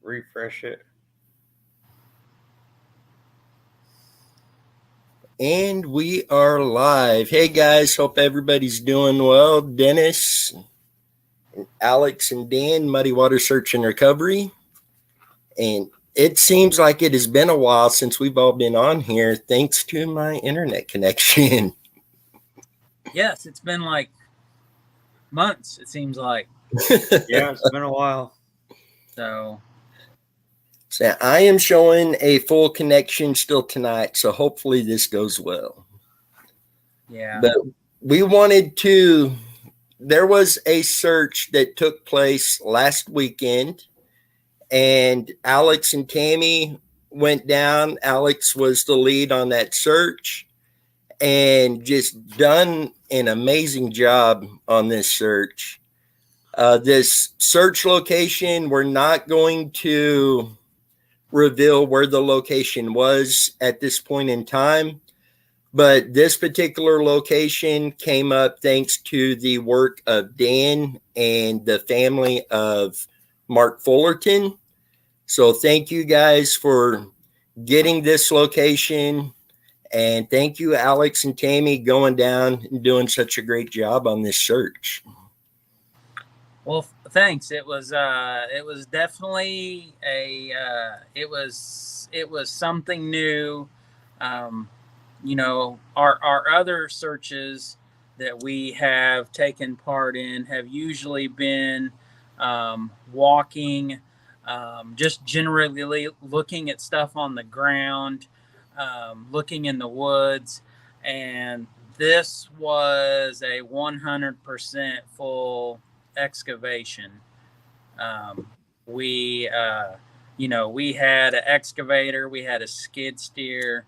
refresh it. And we are live. Hey guys, hope everybody's doing well. Dennis, Alex, and Dan, Muddy Water Search and Recovery. And it seems like it has been a while since we've all been on here, thanks to my internet connection. Yes, it's been like months, it seems like. Yeah, it's been a while. So I am showing a full connection still tonight, so hopefully this goes well. Yeah. But there was a search that took place last weekend, and Alex and Tammy went down. Alex was the lead on that search and just done an amazing job on this search. This search location, we're not going to reveal where the location was at this point in time, but this particular location came up thanks to the work of Dan and the family of Marc Fullerton. So thank you guys for getting this location. And thank you, Alex and Tammy, going down and doing such a great job on this search. Well, thanks. It was definitely it was something new. Our other searches that we have taken part in have usually been walking, just generally looking at stuff on the ground, looking in the woods, and this was a 100% full excavation. We had an excavator, we had a skid steer.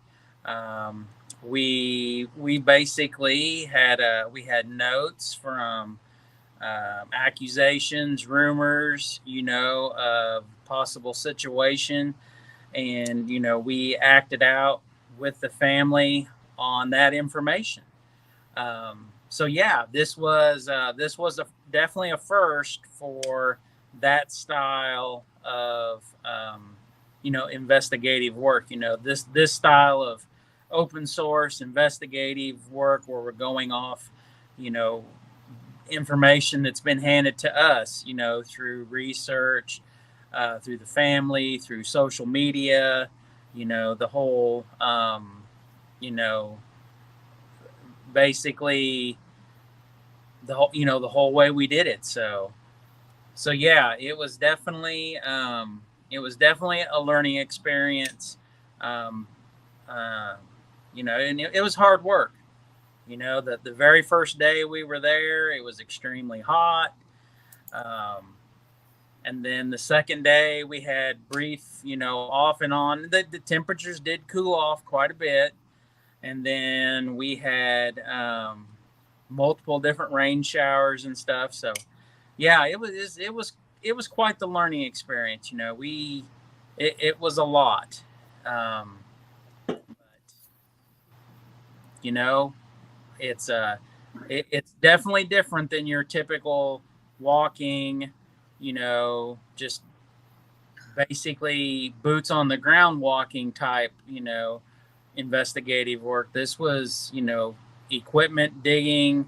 We basically had notes from accusations, rumors, of possible situation, and we acted out with the family on that information. So yeah, this was definitely a first for that style of investigative work. This style of open source investigative work where we're going off information that's been handed to us through research, through the family, through social media, the whole basically the whole way we did it. So yeah, it was definitely a learning experience. And it was hard work. The very first day we were there, it was extremely hot. And then the second day we had brief, off and on. The temperatures did cool off quite a bit. And then we had multiple different rain showers and stuff. So yeah, it was quite the learning experience. It was a lot. But it's definitely different than your typical walking, just basically boots on the ground walking type, investigative work. This was, equipment digging,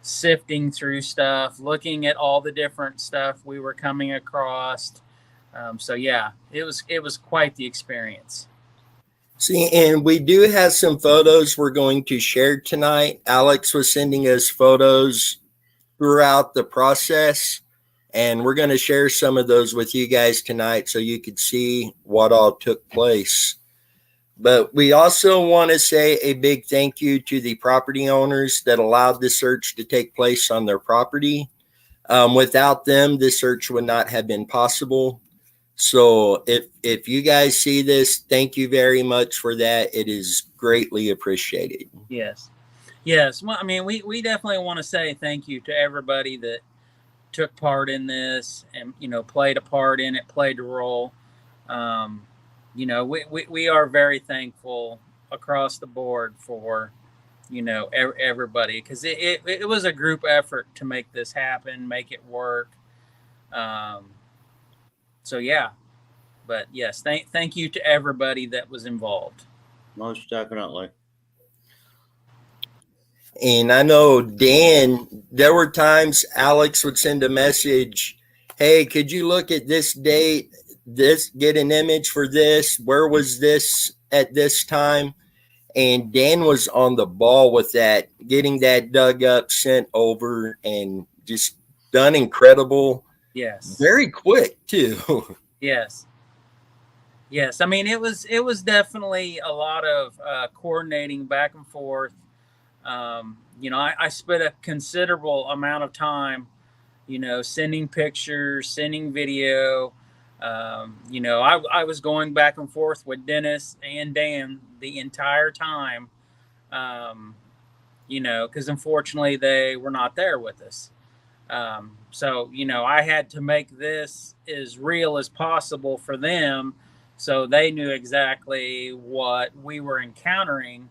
sifting through stuff, looking at all the different stuff we were coming across. So yeah, it was quite the experience. See, and we do have some photos we're going to share tonight. Alex was sending us photos throughout the process, and we're going to share some of those with you guys tonight so you could see what all took place. But we also want to say a big thank you to the property owners that allowed the search to take place on their property. Without them, this search would not have been possible. So if you guys see this, thank you very much for that. It is greatly appreciated. Yes. Well, I mean, we definitely want to say thank you to everybody that took part in this and, played a part in it, played a role. We are very thankful across the board for, everybody, because it was a group effort to make this happen, make it work. So yeah, But yes, thank you to everybody that was involved. Most definitely. And I know Dan, there were times Alex would send a message, hey, could you look at this date, get an image for this? Where was this at this time? And Dan was on the ball with that, getting that dug up, sent over, and just done incredible. Yes. Very quick, too. Yes. Yes. I mean, it was definitely a lot of coordinating back and forth. I spent a considerable amount of time, sending pictures, sending video. I was going back and forth with Dennis and Dan the entire time, because unfortunately they were not there with us. So, I had to make this as real as possible for them so they knew exactly what we were encountering,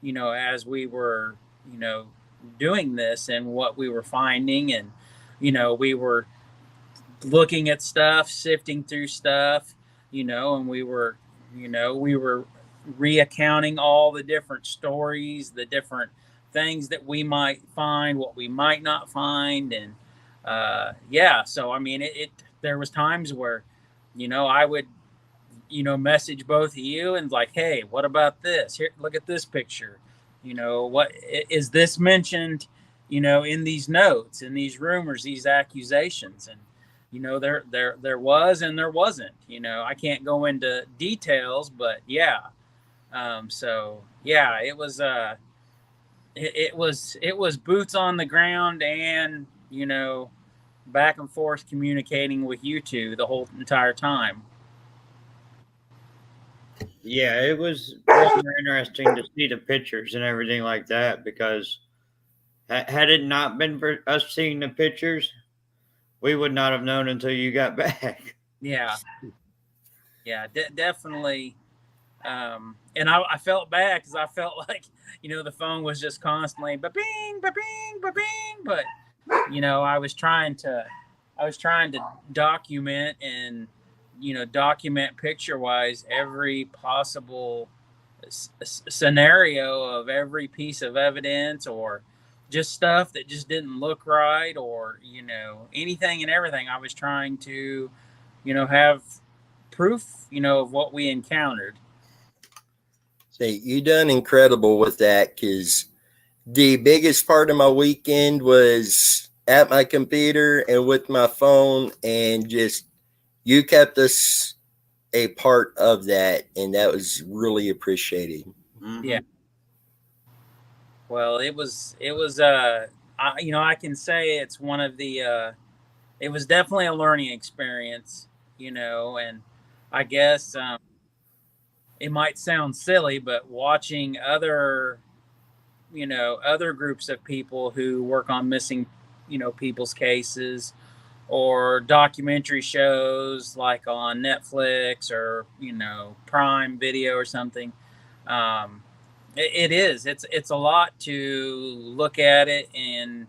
as we were, doing this and what we were finding. And, we were looking at stuff, sifting through stuff, and we were reaccounting all the different stories, the different things that we might find, what we might not find. And so I mean, there was times where, I would, message both of you and like, hey, what about this? Here, look at this picture. What is this mentioned? In these notes, in these rumors, these accusations. And there was and there wasn't. I can't go into details, but yeah. So yeah, it was it was boots on the ground and back and forth communicating with you two the whole entire time. Yeah, it was really interesting to see the pictures and everything like that, because had it not been for us seeing the pictures, we would not have known until you got back. Yeah. Yeah, definitely. And I felt bad because I felt like, the phone was just constantly ba-bing, ba-bing, ba-bing. But, I was trying to document and, document picture wise every possible scenario of every piece of evidence, or just stuff that just didn't look right, or, anything and everything. I was trying to, have proof, of what we encountered. Say, you done incredible with that, because the biggest part of my weekend was at my computer and with my phone, and just you kept us a part of that, and that was really appreciated. Mm-hmm. Yeah. Well, it was I can say it's one of the it was definitely a learning experience, and I guess it might sound silly, but watching other groups of people who work on missing, people's cases, or documentary shows like on Netflix or, Prime Video or something. It's a lot to look at it. And,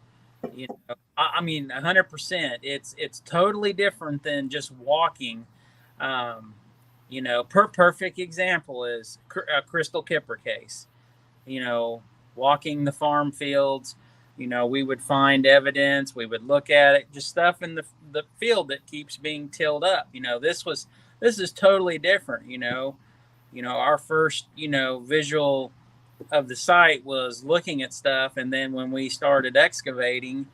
I mean, 100%, it's totally different than just walking. Perfect example is a Crystal Kipper case. Walking the farm fields, we would find evidence, we would look at it, just stuff in the field that keeps being tilled up. This is totally different. Our first, visual of the site was looking at stuff. And then when we started excavating,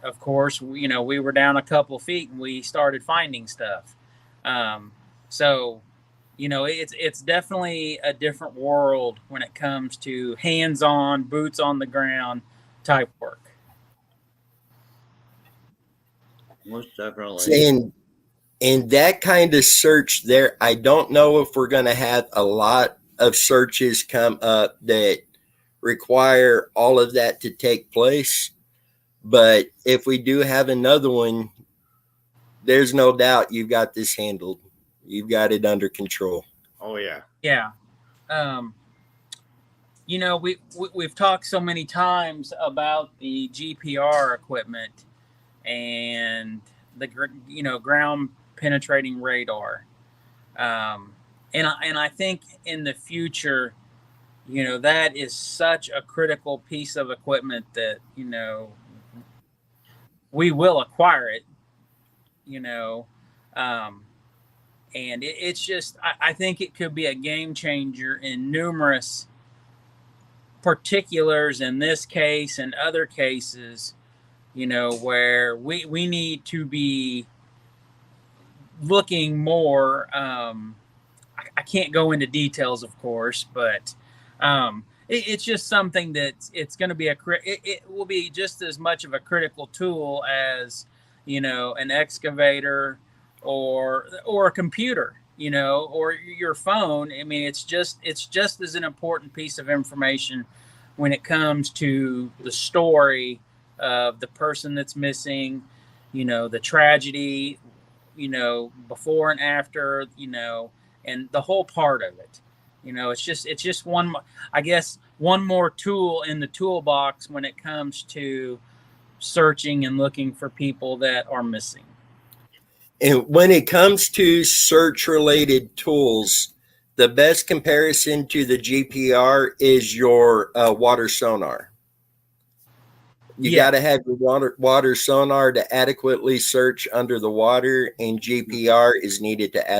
of course, we were down a couple feet and we started finding stuff. So, it's definitely a different world when it comes to hands-on, boots on the ground type work. Most definitely. And in that kind of search there, I don't know if we're going to have a lot of searches come up that require all of that to take place. But if we do have another one, there's no doubt you've got this handled. You've got it under control. Oh, yeah. Yeah. We've talked so many times about the GPR equipment and the, ground penetrating radar. And I think in the future, that is such a critical piece of equipment that, we will acquire it, you know. And it's just, I think it could be a game changer in numerous particulars in this case and other cases, where we need to be looking more. I can't go into details, of course, but it's just something that it's going to be it will be just as much of a critical tool as, an excavator or a computer, or your phone. I mean, it's just as an important piece of information when it comes to the story of the person that's missing, the tragedy, before and after, and the whole part of it. It's just one, I guess, one more tool in the toolbox when it comes to searching and looking for people that are missing. And when it comes to search-related tools, the best comparison to the GPR is your water sonar. You got to have your water sonar to adequately search under the water, and GPR is needed to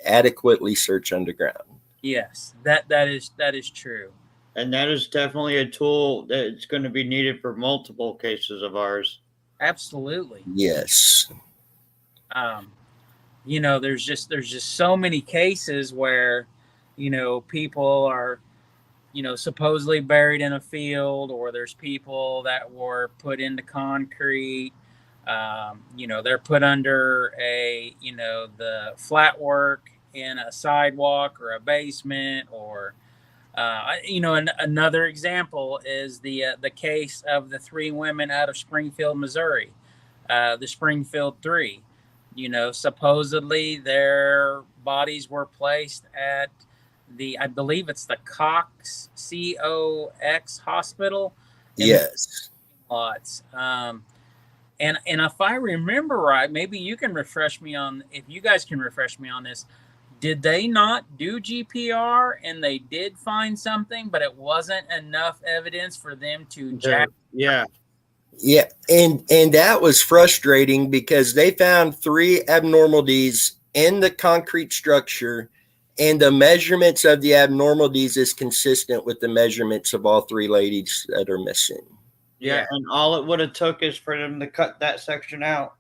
adequately search underground. Yes, that is true. And that is definitely a tool that's going to be needed for multiple cases of ours. Absolutely. Yes. There's just so many cases where, people are, supposedly buried in a field, or there's people that were put into concrete. They're put under the flat work in a sidewalk or a basement, or another example is the case of the 3 women out of Springfield, Missouri, the Springfield 3. Supposedly their bodies were placed at I believe it's the Cox hospital. Yes. Lots. And if I remember right, maybe you can refresh me on, if you guys can refresh me on this. Did they not do GPR and they did find something, but it wasn't enough evidence for them to jack? Yeah. Yeah. And that was frustrating because they found 3 abnormalities in the concrete structure, and the measurements of the abnormalities is consistent with the measurements of all 3 ladies that are missing. Yeah. And all it would have took is for them to cut that section out.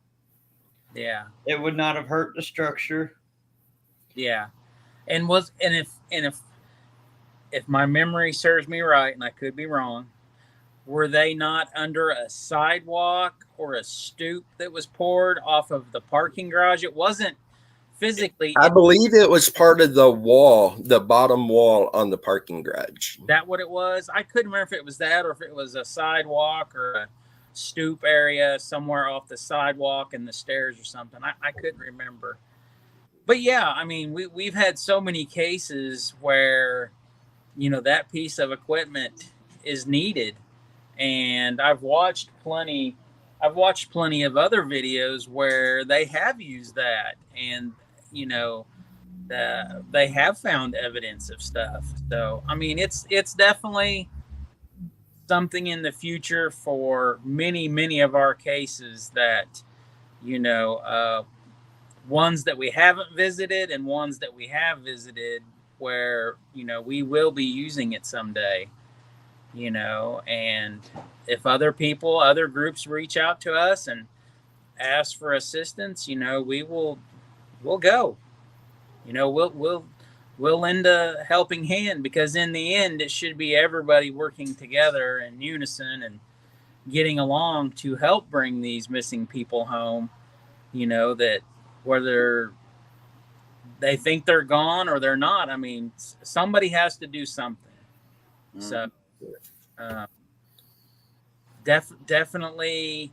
Yeah. It would not have hurt the structure. Yeah. And if my memory serves me right, and I could be wrong, were they not under a sidewalk or a stoop that was poured off of the parking garage? It wasn't physically. I believe it was part of the wall, the bottom wall on the parking garage. That what it was? I couldn't remember if it was that or if it was a sidewalk or a stoop area somewhere off the sidewalk and the stairs or something. I couldn't remember. But yeah, I mean, we've had so many cases where, that piece of equipment is needed. And I've watched plenty of other videos where they have used that, and, they have found evidence of stuff. So, I mean, it's definitely something in the future for many, many of our cases that, ones that we haven't visited and ones that we have visited where, we will be using it someday, and if other groups reach out to us and ask for assistance, we'll go, we'll lend a helping hand, because in the end, it should be everybody working together in unison and getting along to help bring these missing people home, that whether they think they're gone or they're not. I mean, somebody has to do something. So definitely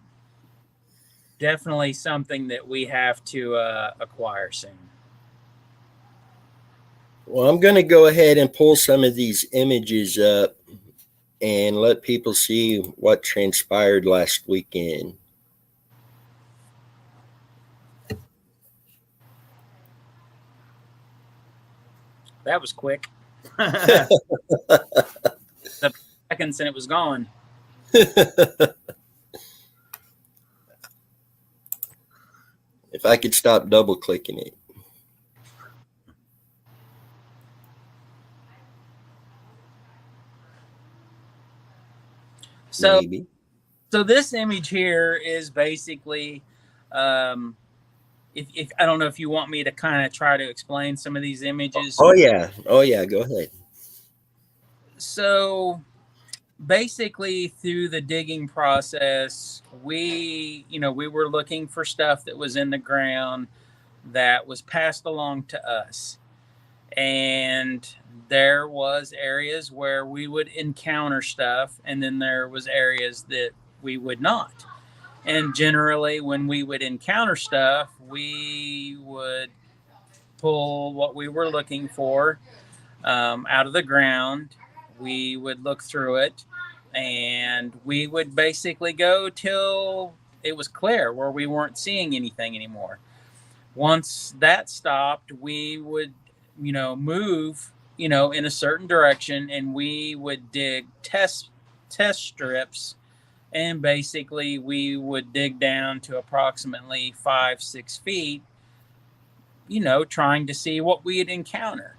something that we have to acquire soon. Well, I'm going to go ahead and pull some of these images up and let people see what transpired last weekend. that was quick. Seconds and it was gone. If I could stop double clicking it. So, Maybe. so this image here is basically, if I don't know if you want me to kind of try to explain some of these images. Oh yeah. Go ahead. So basically through the digging process, we were looking for stuff that was in the ground that was passed along to us. And there was areas where we would encounter stuff, and then there was areas that we would not. And generally when we would encounter stuff, we would pull what we were looking for out of the ground. We would look through it, and we would basically go till it was clear where we weren't seeing anything anymore. Once that stopped, we would, move, in a certain direction, and we would dig test strips, and basically we would dig down to approximately 5-6 feet, trying to see what we'd encounter.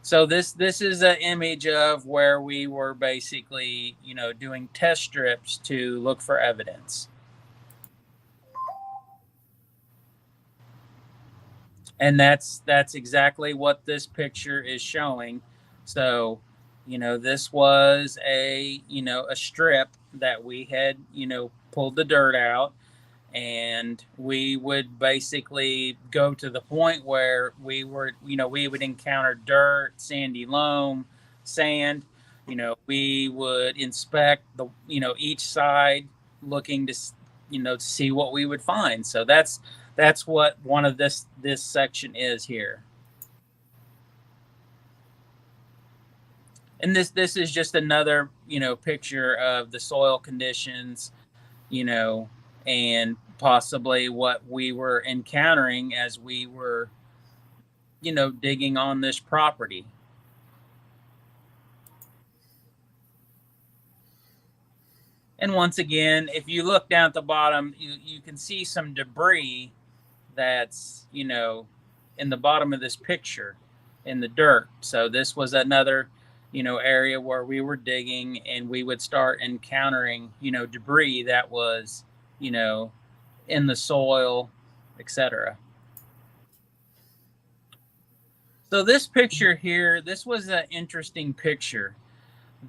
So this is an image of where we were basically, doing test strips to look for evidence. And that's exactly what this picture is showing. So, this was a strip that we had, pulled the dirt out, and we would basically go to the point where we would encounter dirt, sandy loam, sand. We would inspect the, each side, looking to, to see what we would find. So that's what one of this section is here. And this is just another, picture of the soil conditions, and possibly what we were encountering as we were, digging on this property. And once again, if you look down at the bottom, you can see some debris that's, in the bottom of this picture in the dirt. So this was another, area where we were digging, and we would start encountering, debris that was, in the soil, etc. So this picture here, this was an interesting picture.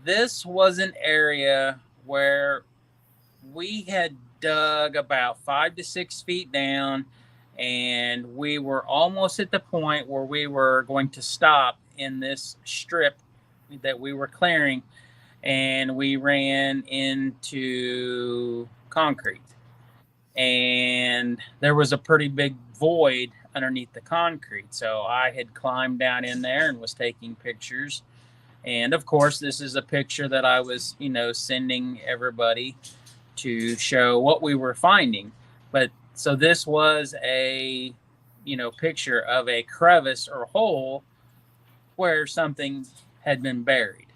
This was an area where we had dug about 5 to 6 feet down, and we were almost at the point where we were going to stop in this strip that we were clearing, and we ran into concrete. And there was a pretty big void underneath the concrete. So I had climbed down in there and was taking pictures. And of course, this is a picture that I was, sending everybody to show what we were finding. But so this was a, picture of a crevice or hole where something had been buried,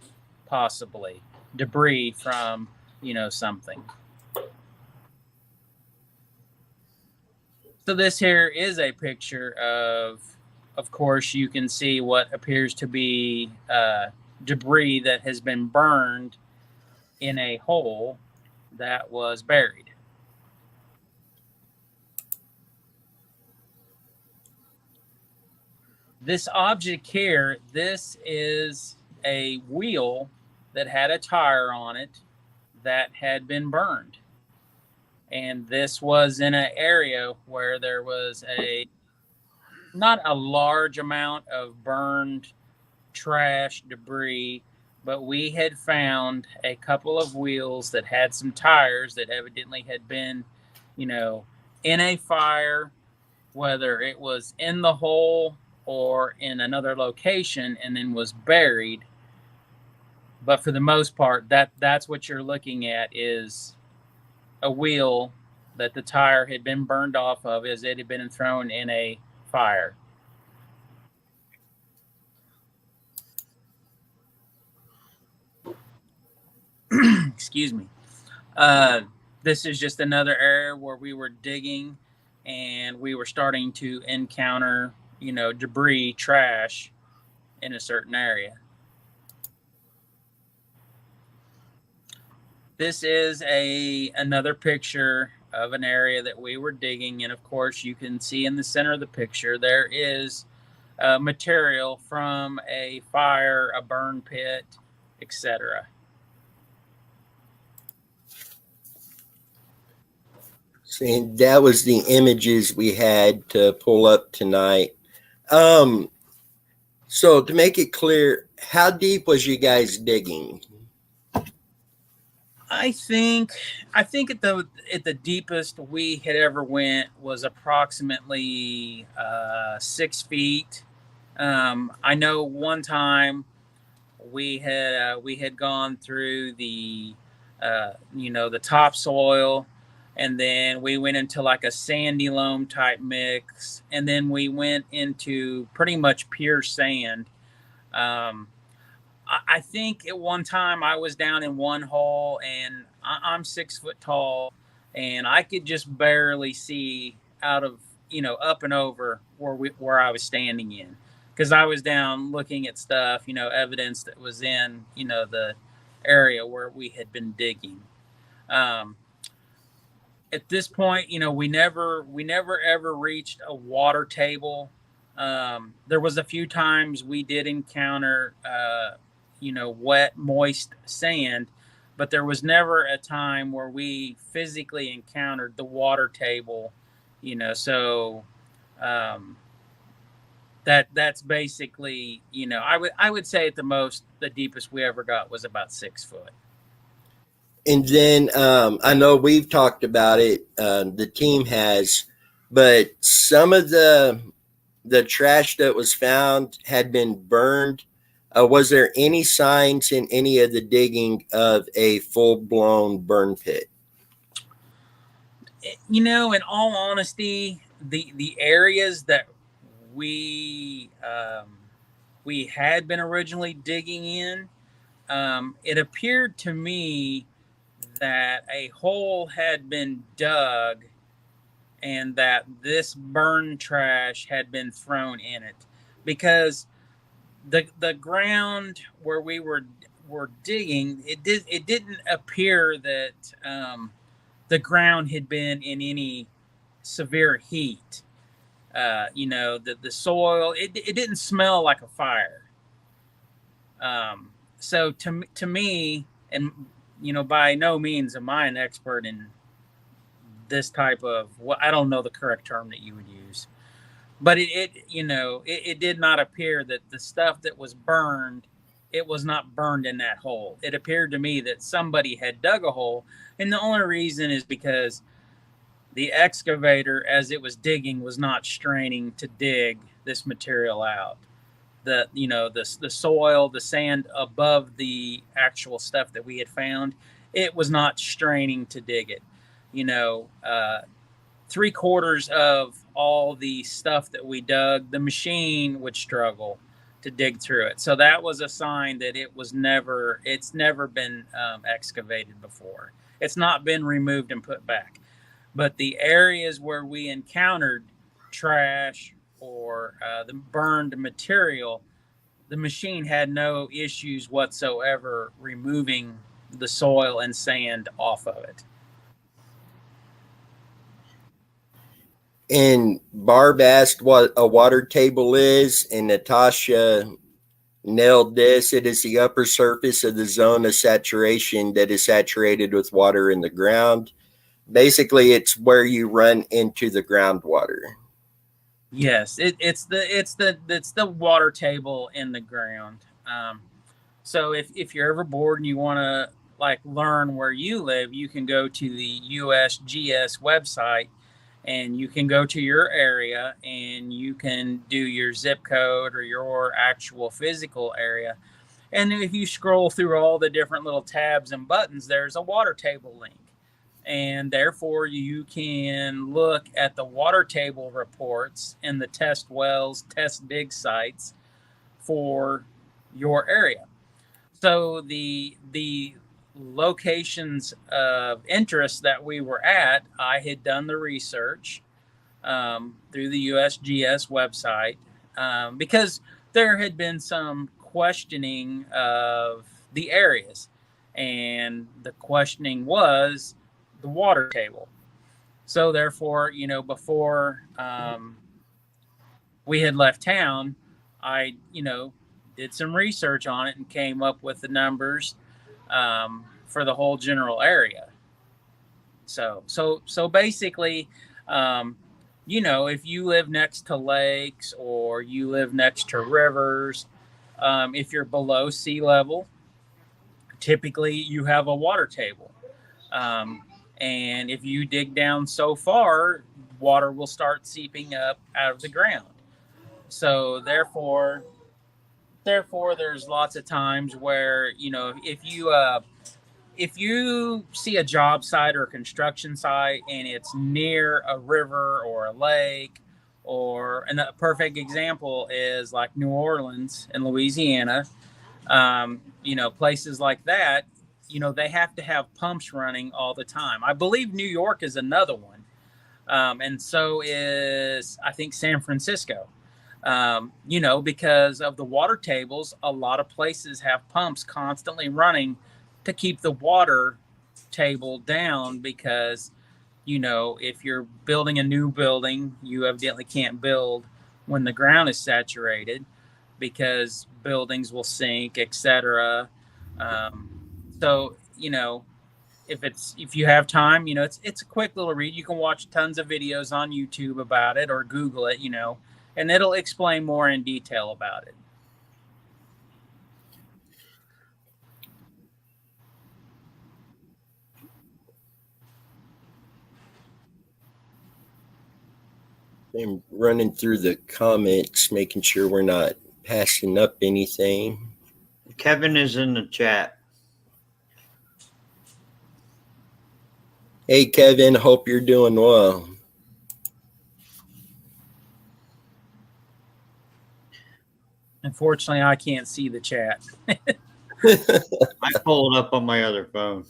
possibly debris from, something. So this here is a picture of course, you can see what appears to be debris that has been burned in a hole that was buried. This object here, this is a wheel that had a tire on it that had been burned. And this was in an area where there was not a large amount of burned trash debris, but we had found a couple of wheels that had some tires that evidently had been, in a fire, whether it was in the hole or in another location, and then was buried. But for the most part, that's what you're looking at, is a wheel that the tire had been burned off of as it had been thrown in a fire. Excuse me. This is just another area where we were digging and we were starting to encounter, debris, trash in a certain area. This is another picture of an area that we were digging, and of course you can see in the center of the picture there is material from a fire, a burn pit, etc. See, that was the images we had to pull up tonight. So to make it clear, how deep was you guys digging? I think at the deepest we had ever went was approximately 6 feet. I know one time we had gone through the the topsoil, and then we went into like a sandy loam type mix, and then we went into pretty much pure sand. I think at one time I was down in one hole, and I'm 6 foot tall, and I could just barely see out of up and over where I was standing in, because I was down looking at stuff, evidence that was in the area where we had been digging. At this point, we never ever reached a water table. There was a few times we did encounter wet, moist sand, but there was never a time where we physically encountered the water table. So that's basically, I would say at the most the deepest we ever got was about 6 foot. And then I know we've talked about it, the team has, but some of the trash that was found had been burned. Was there any signs in any of the digging of a full-blown burn pit? In all honesty, the areas that we we had been originally digging in, it appeared to me that a hole had been dug and that this burn trash had been thrown in it, because the ground where we were digging, it didn't appear that the ground had been in any severe heat. The soil, it didn't smell like a fire. So to me, and by no means am I an expert in this type of, well, I don't know the correct term that you would use, but it did not appear that the stuff that was burned, it was not burned in that hole. It appeared to me that somebody had dug a hole, and the only reason is because the excavator, as it was digging, was not straining to dig this material out. The soil, the sand above the actual stuff that we had found, it was not straining to dig it. 3/4 of all the stuff that we dug, the machine would struggle to dig through it. So that was a sign that it's never been excavated before. It's not been removed and put back. But the areas where we encountered trash or the burned material, the machine had no issues whatsoever removing the soil and sand off of it. And Barb asked what a water table is, and Natasha nailed this. It is the upper surface of the zone of saturation that is saturated with water in the ground. Basically, it's where you run into the groundwater. Yes, it's the water table in the ground. So if you're ever bored and you want to learn where you live, you can go to the USGS website, and you can go to your area and you can do your zip code or your actual physical area. And if you scroll through all the different little tabs and buttons, there's a water table link. And therefore, you can look at the water table reports and the test wells, test dig sites for your area. So the locations of interest that we were at, I had done the research through the USGS website because there had been some questioning of the areas, and the questioning was the water table. So therefore, before we had left town, I, did some research on it and came up with the numbers for the whole general area. So basically, if you live next to lakes or you live next to rivers, if you're below sea level, typically you have a water table. And if you dig down so far, water will start seeping up out of the ground. So therefore, there's lots of times where, if you see a job site or a construction site and it's near a river or a lake, and a perfect example is like New Orleans in Louisiana, places like that, they have to have pumps running all the time. I believe New York is another one. And so is, I think, San Francisco. Because of the water tables, a lot of places have pumps constantly running to keep the water table down because, if you're building a new building, you evidently can't build when the ground is saturated because buildings will sink, etc. So, if you have time, it's a quick little read. You can watch tons of videos on YouTube about it or Google it, and it'll explain more in detail about it. I'm running through the comments, making sure we're not passing up anything. Kevin is in the chat. Hey, Kevin, hope you're doing well. Unfortunately, I can't see the chat. I pulled up on my other phone.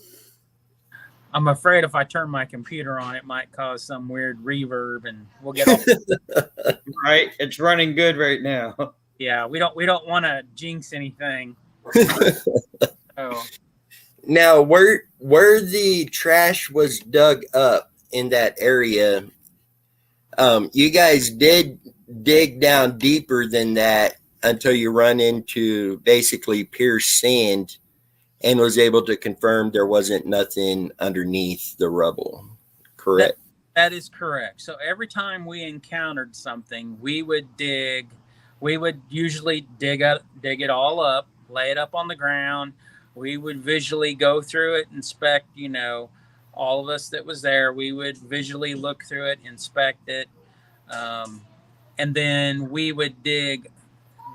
I'm afraid if I turn my computer on, it might cause some weird reverb, and we'll get off. Right, it's running good right now. Yeah, we don't want to jinx anything. So. Now, where the trash was dug up in that area, you guys did dig down deeper than that until you run into basically pierced sand and was able to confirm there wasn't nothing underneath the rubble, correct? That is correct. So every time we encountered something, we would usually dig it all up, lay it up on the ground. We would visually go through it, inspect, all of us that was there. We would visually look through it, inspect it. And then we would dig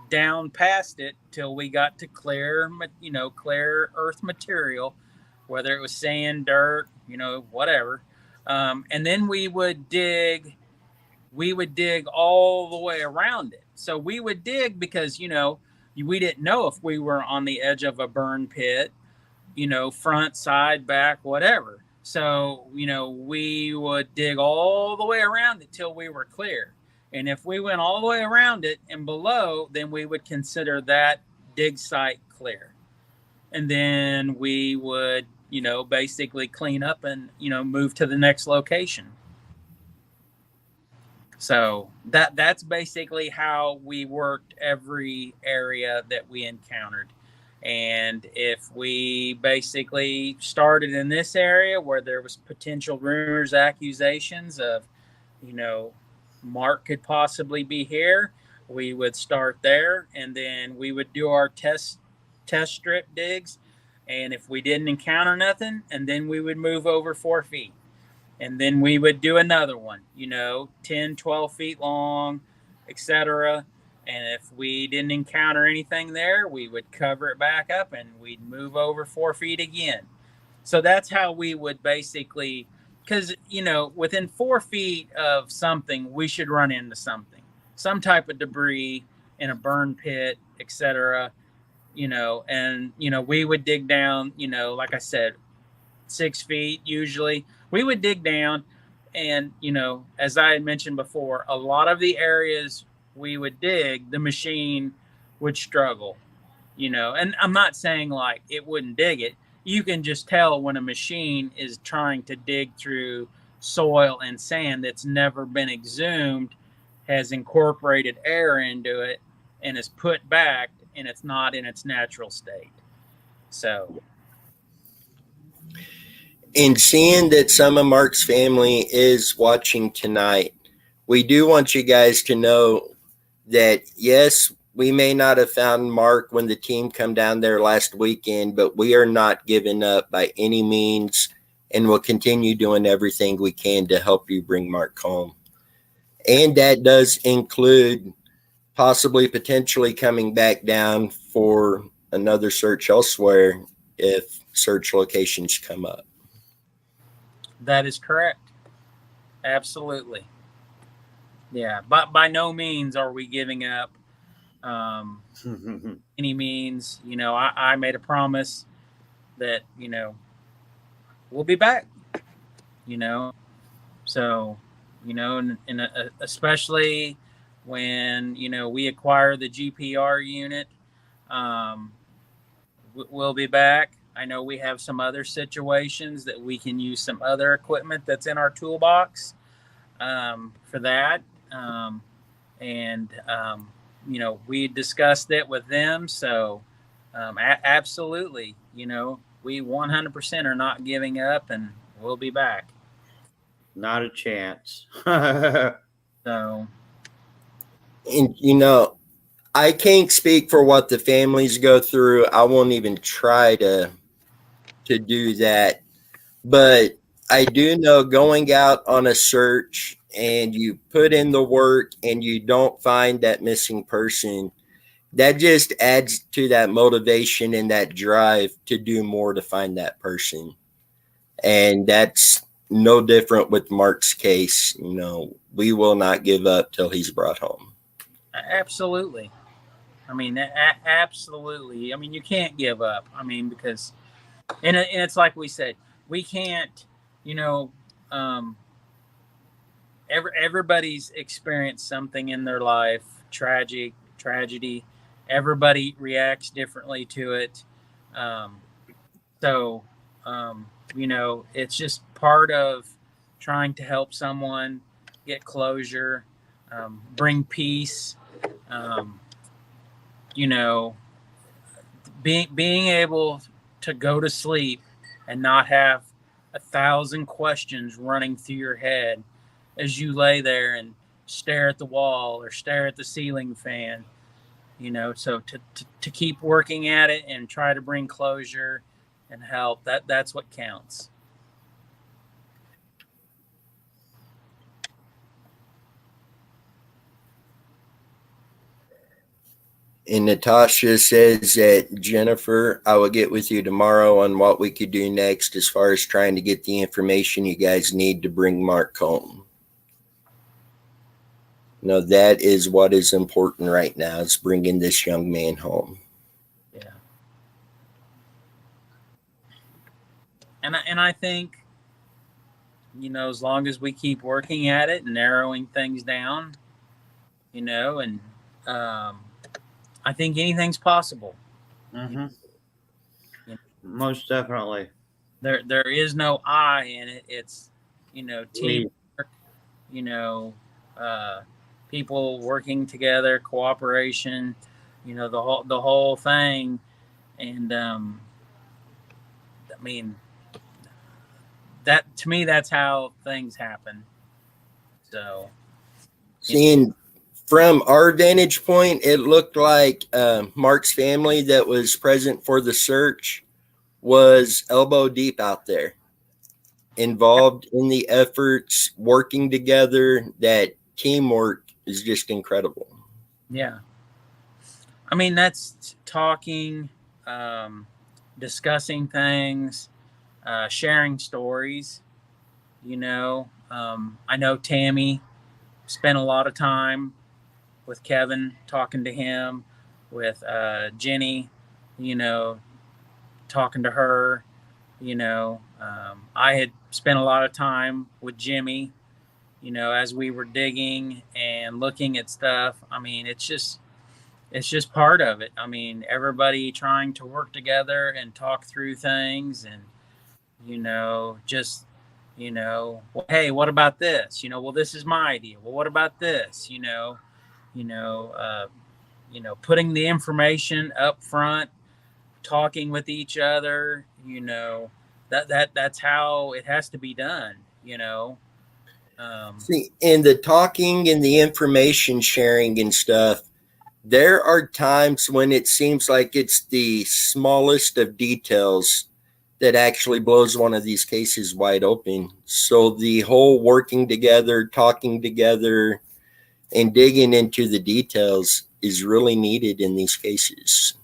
down past it till we got to clear earth material, whether it was sand, dirt, whatever. And then we would dig all the way around it. So we would dig because, we didn't know if we were on the edge of a burn pit, front, side, back, whatever. So, we would dig all the way around it till we were clear. And if we went all the way around it and below, then we would consider that dig site clear. And then we would, basically clean up and, move to the next location. So that's basically how we worked every area that we encountered. And if we basically started in this area where there was potential rumors, accusations of, Marc could possibly be here, we would start there, and then we would do our test strip digs. And if we didn't encounter nothing, and then we would move over 4 feet. And then we would do another one, 10, 12 feet long, etc. And if we didn't encounter anything there, we would cover it back up and we'd move over 4 feet again. So that's how we would basically, because, within 4 feet of something, we should run into something, some type of debris in a burn pit, etc. and we would dig down, like I said, 6 feet usually. We would dig down, and as I had mentioned before, a lot of the areas we would dig, the machine would struggle. And I'm not saying like it wouldn't dig it. You can just tell when a machine is trying to dig through soil and sand that's never been exhumed, has incorporated air into it, and is put back, and it's not in its natural state. So, And seeing that some of Mark's family is watching tonight, we do want you guys to know that, yes, we may not have found Mark when the team come down there last weekend, but we are not giving up by any means, and we'll continue doing everything we can to help you bring Mark home. And that does include possibly potentially coming back down for another search elsewhere if search locations come up. that is correct. Absolutely. Yeah, but by no means are we giving up. Any means, I made a promise that we'll be back. So and especially when we acquire the GPR unit, we'll be back. I know we have some other situations that we can use some other equipment that's in our toolbox for that. And we discussed it with them. So absolutely, we 100% are not giving up, and we'll be back. Not a chance. So, And I can't speak for what the families go through. I won't even try to do that. But I do know going out on a search and you put in the work and you don't find that missing person, that just adds to that motivation and that drive to do more to find that person. And that's no different with Mark's case. We will not give up till he's brought home. absolutely. I mean, absolutely. I mean, you can't give up. I mean, because, and it's like we said, we can't, everybody's experienced something in their life, tragedy. Everybody reacts differently to it. So, it's just part of trying to help someone get closure, bring peace. Being able to go to sleep and not have 1,000 questions running through your head as you lay there and stare at the wall or stare at the ceiling fan. So to keep working at it and try to bring closure and help, that's what counts. And Natasha says that, Jennifer, I will get with you tomorrow on what we could do next as far as trying to get the information you guys need to bring Mark home. That is what is important right now, is bringing this young man home. Yeah. And I think, as long as we keep working at it and narrowing things down, and I think anything's possible. Mm-hmm. Most definitely. There is no I in it. It's teamwork. People working together, cooperation. The whole thing, and I mean, that to me, that's how things happen. So, seeing from our vantage point, it looked like Mark's family that was present for the search was elbow deep out there, involved in the efforts, working together. That teamwork is just incredible. Yeah. I mean, that's talking, discussing things, sharing stories. I know Tammy spent a lot of time with Kevin, talking to him, with Jenny, you know, talking to her. I had spent a lot of time with Jimmy, as we were digging and looking at stuff. I mean, it's just part of it. I mean, everybody trying to work together and talk through things, and just well, hey, what about this? Well, this is my idea. Well, what about this? You know, uh, putting the information up front, talking with each other. That's how it has to be done. Um, See, in the talking and the information sharing and stuff, there are times when it seems like it's the smallest of details that actually blows one of these cases wide open. So the whole working together, talking together, and digging into the details is really needed in these cases.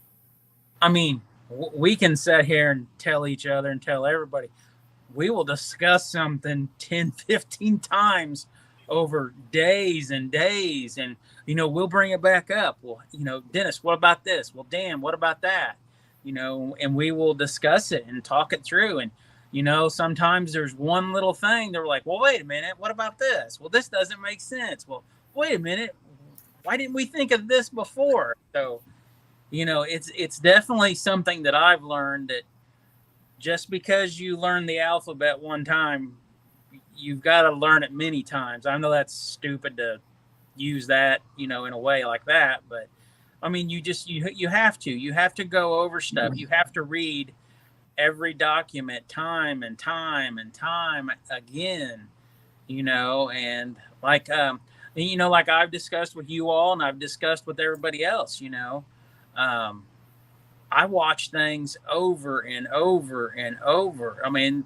I mean, we can sit here and tell each other and tell everybody, we will discuss something 10, 15 times over days and days. And, we'll bring it back up. Well, Dennis, what about this? Well, Dan, what about that? And we will discuss it and talk it through. And, sometimes there's one little thing they're like, well, wait a minute. What about this? Well, this doesn't make sense. Well, wait a minute. Why didn't we think of this before? So, it's definitely something that I've learned, that just because you learn the alphabet one time, you've got to learn it many times. I know that's stupid to use that, in a way like that, but I mean, you have to go over stuff. You have to read every document time and time and time again, and like I've discussed with you all, and I've discussed with everybody else, um, I watch things over and over and over. I mean,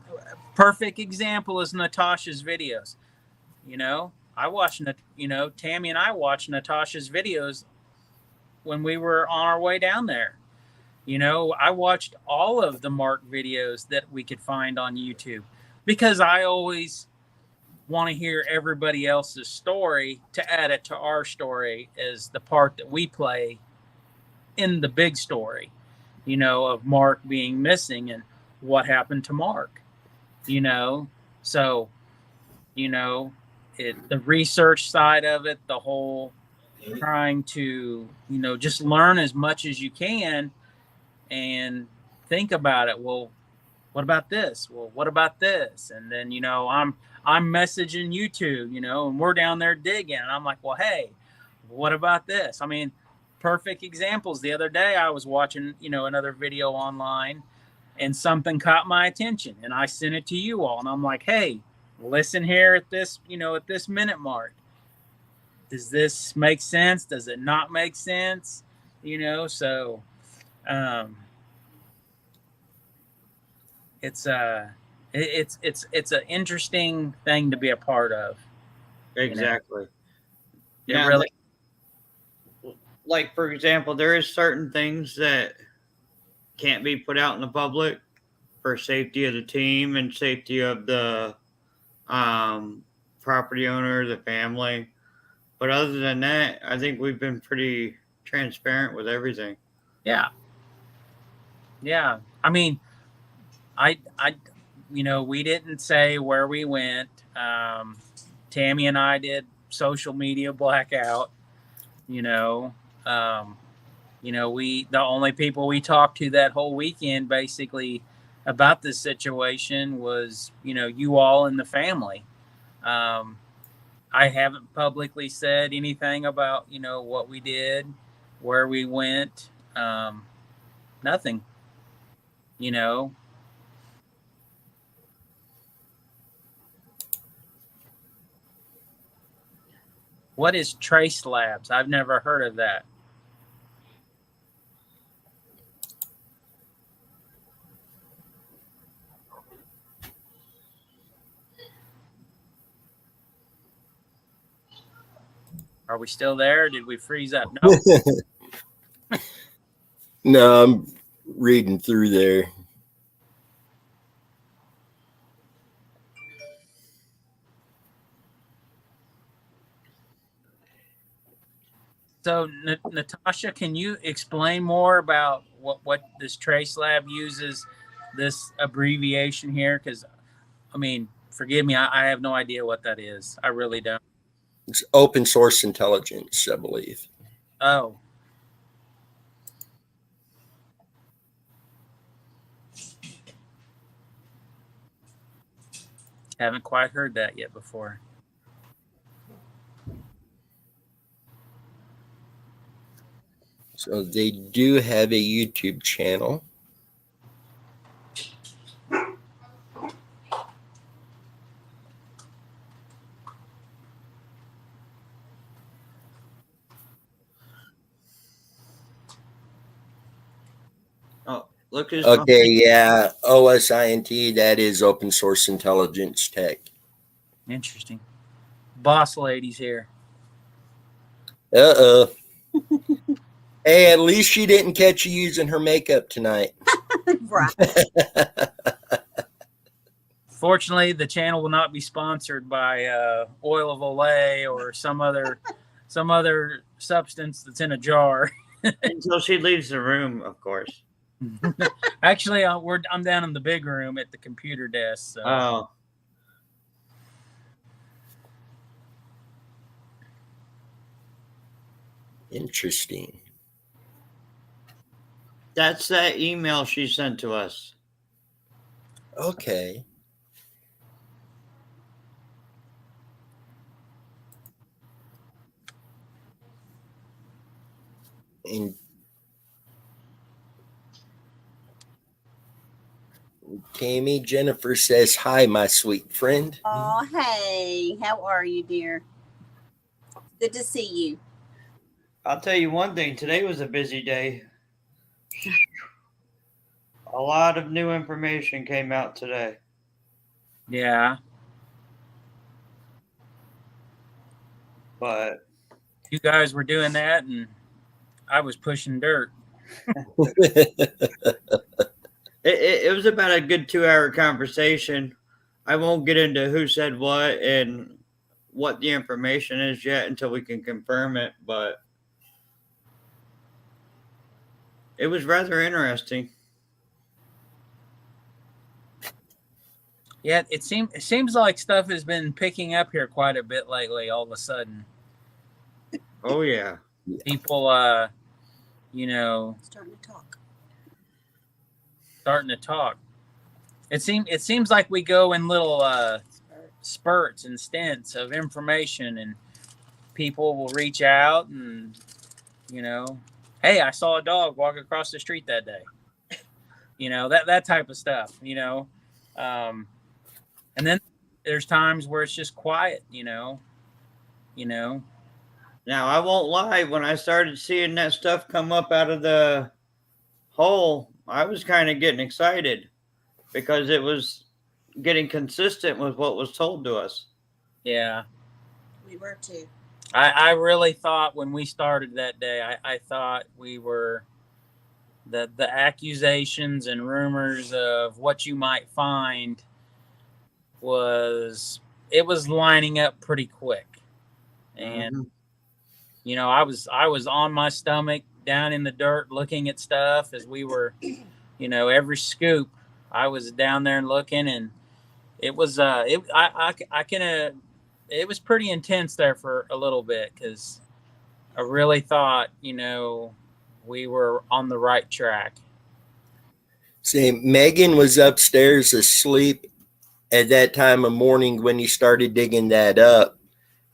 perfect example is Natasha's videos. I watched, Tammy and I watched Natasha's videos when we were on our way down there. I watched all of the Marc videos that we could find on YouTube, because I always want to hear everybody else's story to add it to our story as the part that we play in the big story, of Marc being missing and what happened to Marc, so, the research side of it, the whole trying to, just learn as much as you can and think about it. Well, what about this? Well, what about this? And then, I'm messaging YouTube, and we're down there digging, and I'm like, well, hey, what about this? I mean, perfect examples. The other day I was watching, another video online, and something caught my attention, and I sent it to you all, and I'm like, hey, listen here at this, at this minute mark. Does this make sense? Does it not make sense? So um it's it's an interesting thing to be a part of. Exactly. It Now, really, like for example, there is certain things that can't be put out in the public for safety of the team and safety of the um, property owner, the family. But other than that, I think we've been pretty transparent with everything. yeah. I mean, I we didn't say where we went. Tammy and I did social media blackout. You know, um, we the only people we talked to that whole weekend basically about this situation was you all in the family. Um, I haven't publicly said anything about what we did, where we went. Nothing. You know, what is Trace Labs? I've never heard of that. Are we still there? Did we freeze up? No. No, I'm reading through there. So, Natasha, can you explain more about what this trace lab uses this abbreviation here, because I mean, forgive me, I have no idea what that is. I really don't. It's open source intelligence, I believe. Oh. Haven't quite heard that yet before. So they do have a YouTube channel. Oh, look who's Okay, yeah, OSINT, that is open source intelligence tech. Interesting. Boss lady's here. Uh-oh. Hey, at least she didn't catch you using her makeup tonight. Right. Fortunately, the channel will not be sponsored by oil of Olay or some other substance that's in a jar. until she leaves the room, of course. Actually, I'm down in the big room at the computer desk. So. Oh. Interesting. That's that email she sent to us. Okay. And Tammy, Jennifer says, hi, my sweet friend. Oh, hey. How are you, dear? Good to see you. I'll tell you one thing. Today was a busy day. A lot of new information came out today. Yeah. But You guys were doing that, and I was pushing dirt. it was about a good 2-hour conversation. I won't get into who said what and what the information is yet until we can confirm it, but it was rather interesting. Yeah, it seems like stuff has been picking up here quite a bit lately. All of a sudden, Oh yeah. people, you know, Starting to talk. It seems like we go in little spurts and stints of information, and people will reach out and, you know, hey, I saw a dog walk across the street that day. You know, that type of stuff. You know, and then there's times where it's just quiet. You know. Now I won't lie, when I started seeing that stuff come up out of the hole, I was kind of getting excited because it was getting consistent with what was told to us. Yeah. We were too. I really thought when we started that day, I thought we were the accusations and rumors of what you might find was lining up pretty quick. And you know, I was on my stomach down in the dirt looking at stuff as we were, you know, every scoop I was down there and looking, and it was it was pretty intense there for a little bit, because I really thought, you know, we were on the right track. See, Megan was upstairs asleep at that time of morning when you started digging that up.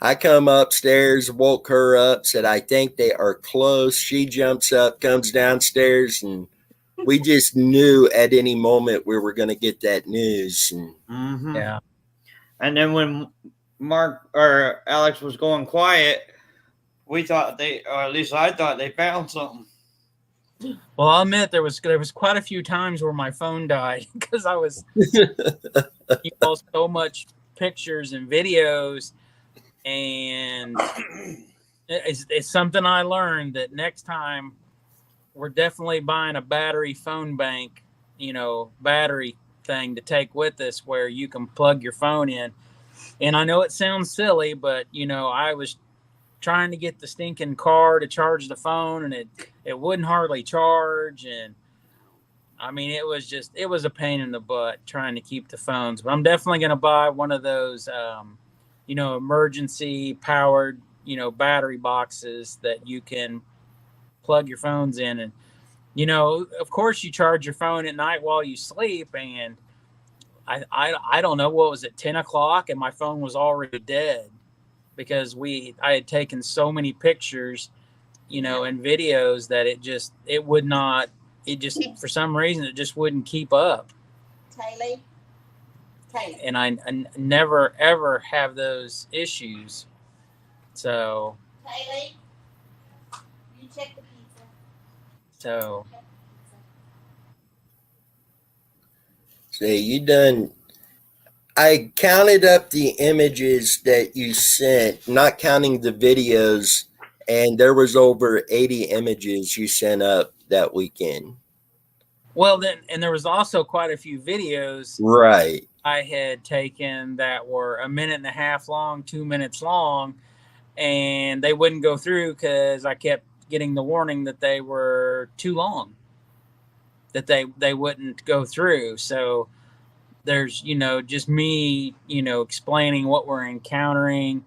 I come upstairs, woke her up, said, I think they are close. She jumps up, comes downstairs, and we just knew at any moment we were going to get that news. And Yeah. And then when Mark or Alex was going quiet, we thought or at least I thought they found something. Well, I'll admit there was quite a few times where my phone died because I was you know, so much pictures and videos, and it's something I learned that next time we're definitely buying a battery phone bank, you know, battery thing to take with us where you can plug your phone in. And I know it sounds silly, but you know, I was trying to get the stinking car to charge the phone, and it wouldn't hardly charge. And I mean, it was a pain in the butt trying to keep the phones. But I'm definitely going to buy one of those, emergency powered, battery boxes that you can plug your phones in. And, of course, you charge your phone at night while you sleep. And I don't know, what was it, 10 o'clock, and my phone was already dead because I had taken so many pictures, and videos that it would not, for some reason, it just wouldn't keep up. Taylor. And I never, ever have those issues. So. Taylor, you check the pizza. So. So you done. I counted up the images that you sent, not counting the videos, and there was over 80 images you sent up that weekend. Well, then, and there was also quite a few videos. Right. I had taken that were a minute and a half long, 2 minutes long, and they wouldn't go through because I kept getting the warning that they were too long, that they wouldn't go through. So there's, just me, explaining what we're encountering,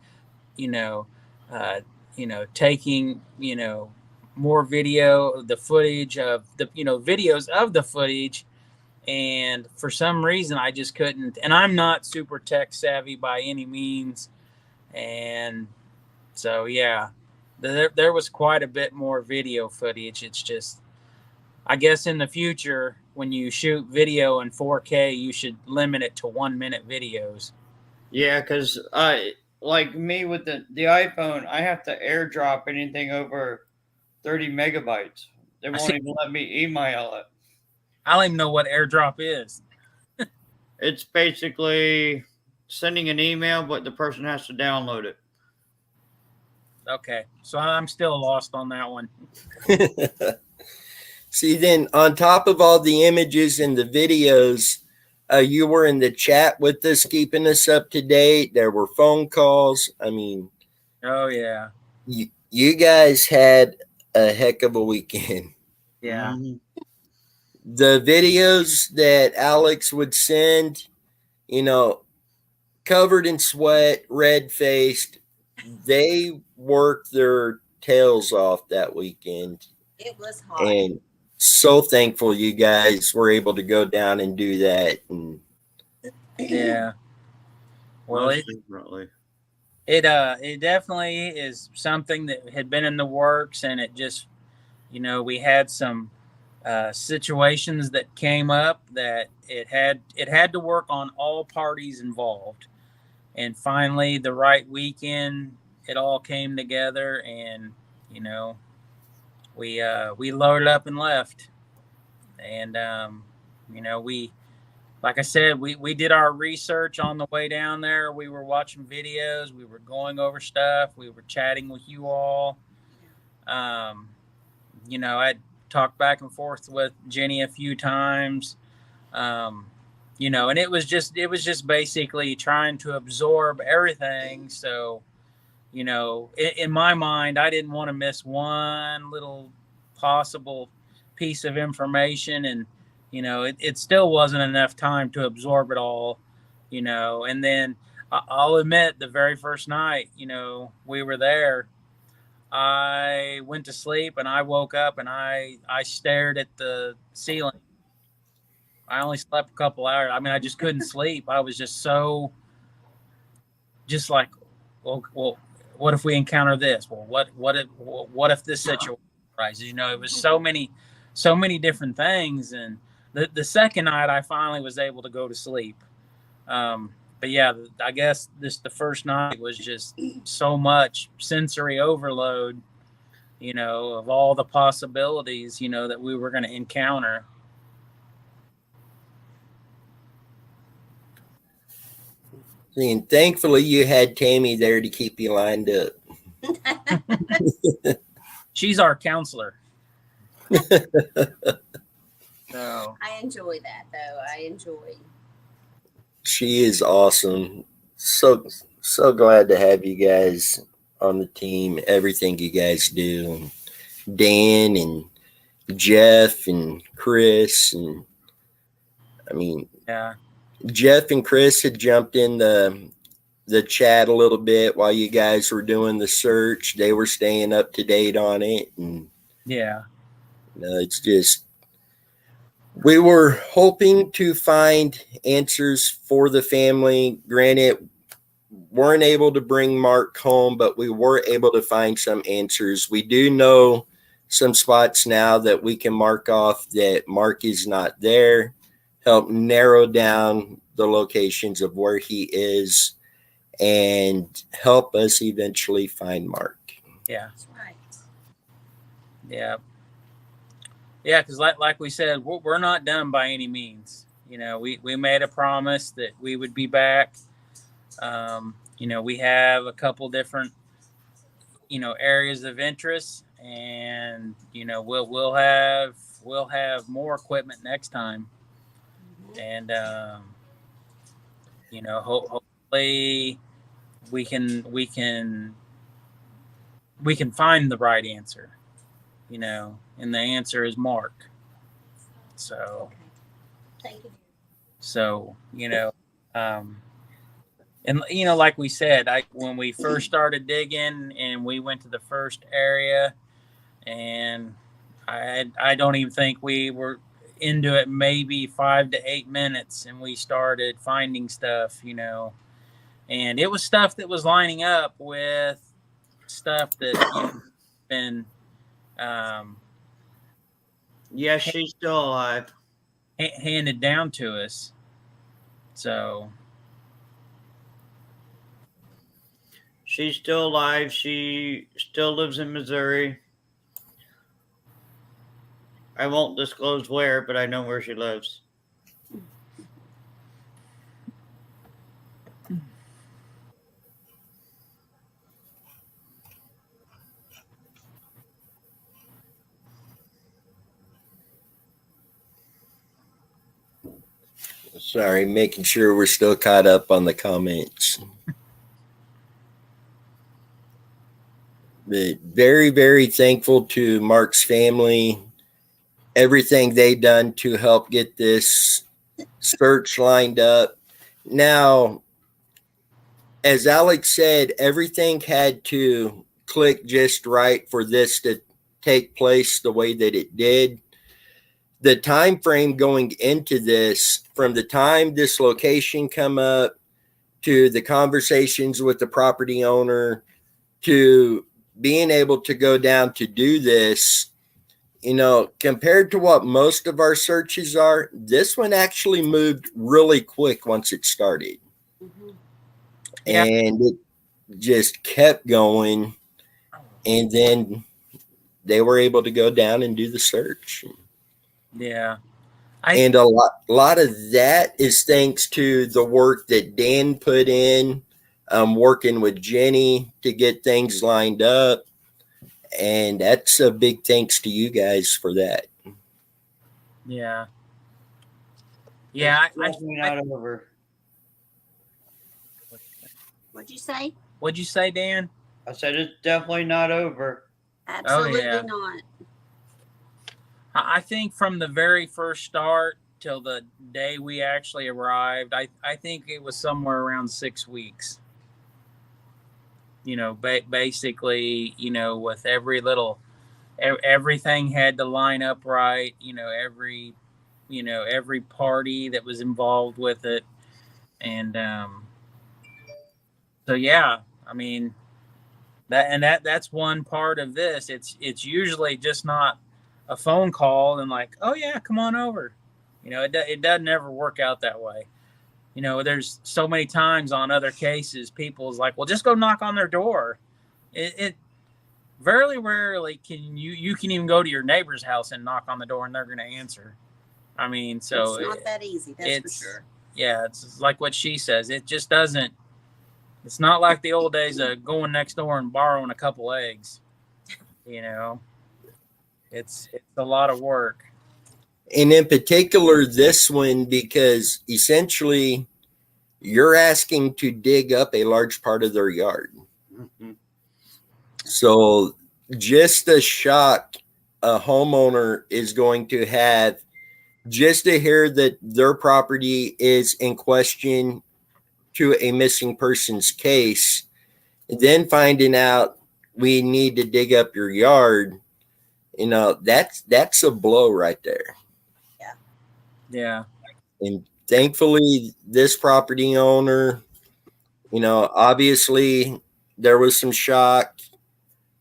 taking, more video, the footage of the, videos of the footage. And for some reason, I just couldn't. And I'm not super tech savvy by any means. And so, yeah, there was quite a bit more video footage. It's just, I guess in the future, when you shoot video in 4K, you should limit it to 1 minute videos. Yeah, because like me with the iPhone, I have to airdrop anything over 30 megabytes. They won't even let me email it. I don't even know what airdrop is. It's basically sending an email, but the person has to download it. Okay, so I'm still lost on that one. See, then on top of all the images and the videos, you were in the chat with us, keeping us up to date. There were phone calls. I mean, oh yeah, you guys had a heck of a weekend. Yeah. Mm-hmm. The videos that Alex would send, covered in sweat, red faced, they worked their tails off that weekend. It was hot. And so thankful you guys were able to go down and do that. And yeah. Well, it definitely is something that had been in the works, and it just, we had some situations that came up that it had to work on all parties involved, and finally the right weekend it all came together, and we loaded up and left. And we, like I said, we did our research on the way down there. We were watching videos, we were going over stuff, we were chatting with you all. I talked back and forth with Jenny a few times. And it was just basically trying to absorb everything. So, in my mind, I didn't want to miss one little possible piece of information, and it still wasn't enough time to absorb it all. And then I'll admit, the very first night we were there, I went to sleep and I woke up and I stared at the ceiling. I only slept a couple hours. I mean, I just couldn't sleep. I was just like, well, what if we encounter this? Well, what if this situation arises? It was so many different things. And the second night, I finally was able to go to sleep. But yeah, I guess the first night was just so much sensory overload, of all the possibilities, that we were going to encounter. And thankfully you had Tammy there to keep you lined up. She's our counselor. So I enjoy that, though. I enjoy. She is awesome. So glad to have you guys on the team, everything you guys do. And Dan and Jeff and Chris. And I mean, Yeah. Jeff and Chris had jumped in the chat a little bit while you guys were doing the search. They were staying up to date on it. And Yeah. it's just, we were hoping to find answers for the family. Granted, weren't able to bring Marc home, but we were able to find some answers. We do know some spots now that we can mark off that Marc is not there, help narrow down the locations of where he is, and help us eventually find Marc. Yeah. That's right. Yeah. Yeah, because like we said, we're not done by any means. We made a promise that we would be back. We have a couple different, areas of interest, and we'll have more equipment next time, and hopefully we can find the right answer. And the answer is Marc. So, Okay. Thank you. so and like we said, when we first started digging and we went to the first area, and I don't even think we were into it maybe 5 to 8 minutes, and we started finding stuff, and it was stuff that was lining up with stuff that been Yes, she's still alive. handed down to us. So She's still alive. She still lives in Missouri. I won't disclose where, but I know where she lives. Sorry, making sure we're still caught up on the comments. But very, very thankful to Marc's family, everything they done to help get this search lined up. Now, as Alex said, everything had to click just right for this to take place the way that it did. The time frame going into this, from the time this location come up to the conversations with the property owner to being able to go down to do this, compared to what most of our searches are, this one actually moved really quick once it started. Mm-hmm. Yeah. And it just kept going. And then they were able to go down and do the search. yeah, And a lot of that is thanks to the work that Dan put in, working with Jenny to get things lined up. And that's a big thanks to you guys for that. yeah. Yeah, It's definitely not over. What'd you say? What'd you say, Dan? I said it's definitely not over. Absolutely yeah. not. I think from the very first start till the day we actually arrived, I think it was somewhere around 6 weeks. Basically, with everything had to line up right. Every party that was involved with it, and so yeah, I mean that's one part of this. It's usually just not a phone call and like, oh yeah, come on over. It doesn't ever work out that way. There's so many times on other cases, people's like, well, just go knock on their door. It very rarely can you can even go to your neighbor's house and knock on the door and they're going to answer. I mean, so it's not that easy. That's for sure. Yeah, it's like what she says. It just doesn't. It's not like the old days of going next door and borrowing a couple eggs. It's a lot of work. And in particular, this one, because essentially you're asking to dig up a large part of their yard. Mm-hmm. So just the shock a homeowner is going to have just to hear that their property is in question to a missing persons case, then finding out we need to dig up your yard, that's a blow right there. Yeah. And thankfully, this property owner, obviously there was some shock,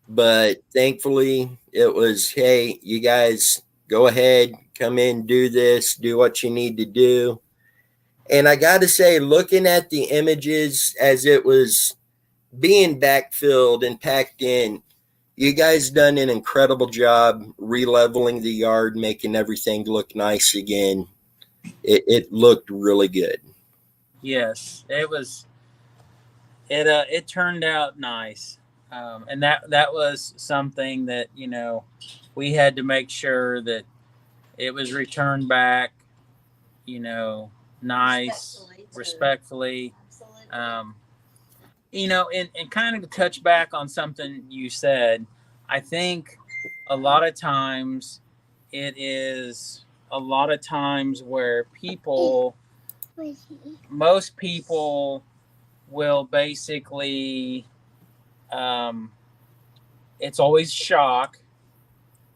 but thankfully it was, hey, you guys go ahead, come in, do this, do what you need to do. And I got to say, looking at the images as it was being backfilled and packed in, you guys done an incredible job releveling the yard, making everything look nice again. It looked really good. Yes, it was. It turned out nice, and that was something that we had to make sure that it was returned back, nice, respectfully. Absolutely. And kind of to touch back on something you said, I think a lot of times where most people will basically, it's always shock.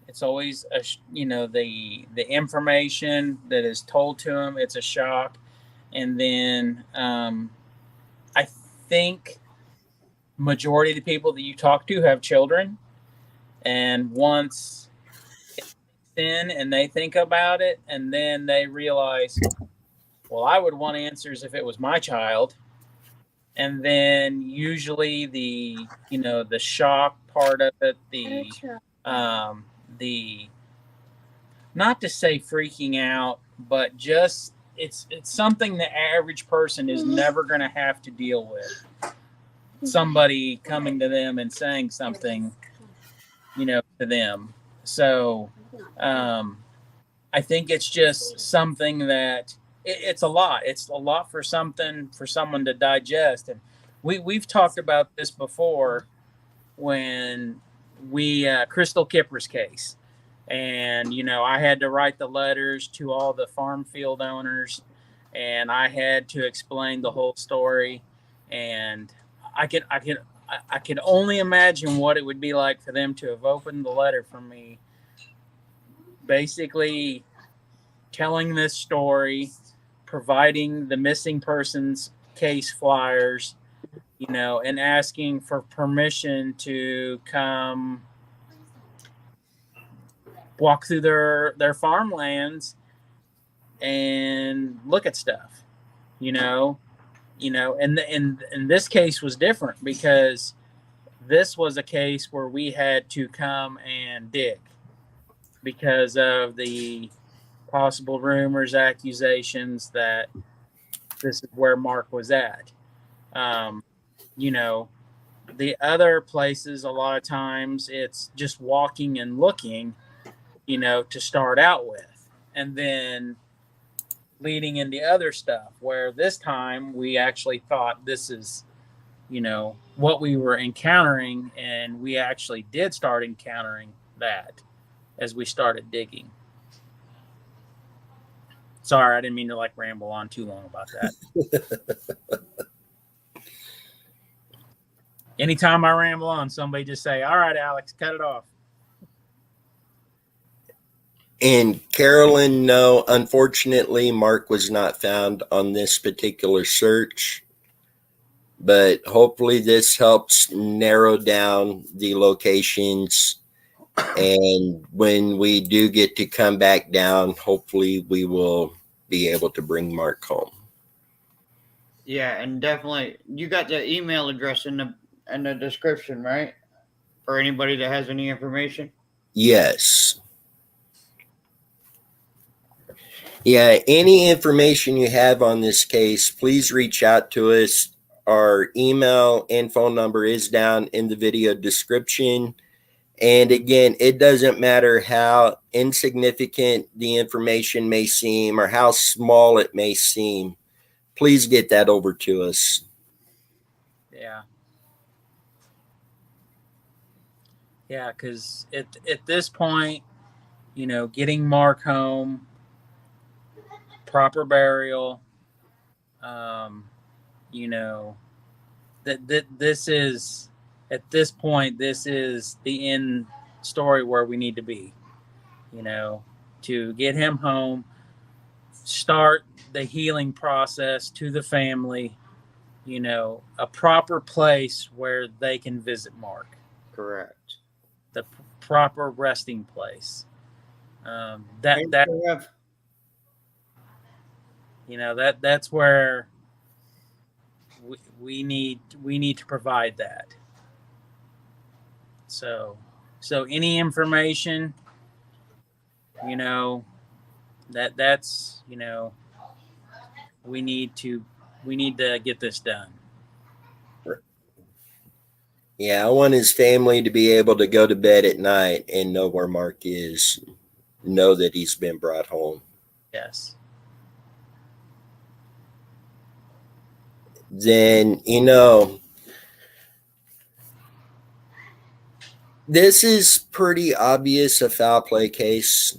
It's always the information that is told to them. It's a shock, and then I think majority of the people that you talk to have children, and once it's in and they think about it, and then they realize, well, I would want answers if it was my child. And then usually the shock part of it, the not to say freaking out, but just it's something the average person is never going to have to deal with. Somebody coming to them and saying something, to them. So I think it's just something that it's a lot. It's a lot for someone to digest. And we've talked about this before when we Crystal Kipper's case. And, I had to write the letters to all the farm field owners, and I had to explain the whole story. And I can only imagine what it would be like for them to have opened the letter from me, basically telling this story, providing the missing persons case flyers, and asking for permission to come walk through their farmlands and look at stuff, and this case was different because this was a case where we had to come and dig because of the possible rumors, accusations that this is where Marc was at. The other places, a lot of times it's just walking and looking, to start out with, and then leading into other stuff, where this time we actually thought this is, what we were encountering, and we actually did start encountering that as we started digging. Sorry, I didn't mean to ramble on too long about that. Anytime I ramble on, somebody just say, all right, Alex, cut it off. And Carolyn, no, unfortunately, Marc was not found on this particular search. But hopefully this helps narrow down the locations. And when we do get to come back down, hopefully we will be able to bring Marc home. Yeah, and definitely, you got the email address in the description, right? For anybody that has any information? Yes. Yeah, any information you have on this case, please reach out to us. Our email and phone number is down in the video description. And again, it doesn't matter how insignificant the information may seem or how small it may seem. Please get that over to us. Yeah. Yeah, because at this point, you know, getting Mark home, proper burial, you know, that this is at this point, this is the end story where we need to be. You know, to get him home, start the healing process to the family. You know, a proper place where they can visit Mark, Correct. the proper resting place. That Hey, that Trev, you know that's where we need to provide that. So any information, you know, that's you know we need to get this done. Yeah, I want his family to be able to go to bed at night and know where Mark is, know that he's been brought home. Yes. Then, this is pretty obvious a foul play case.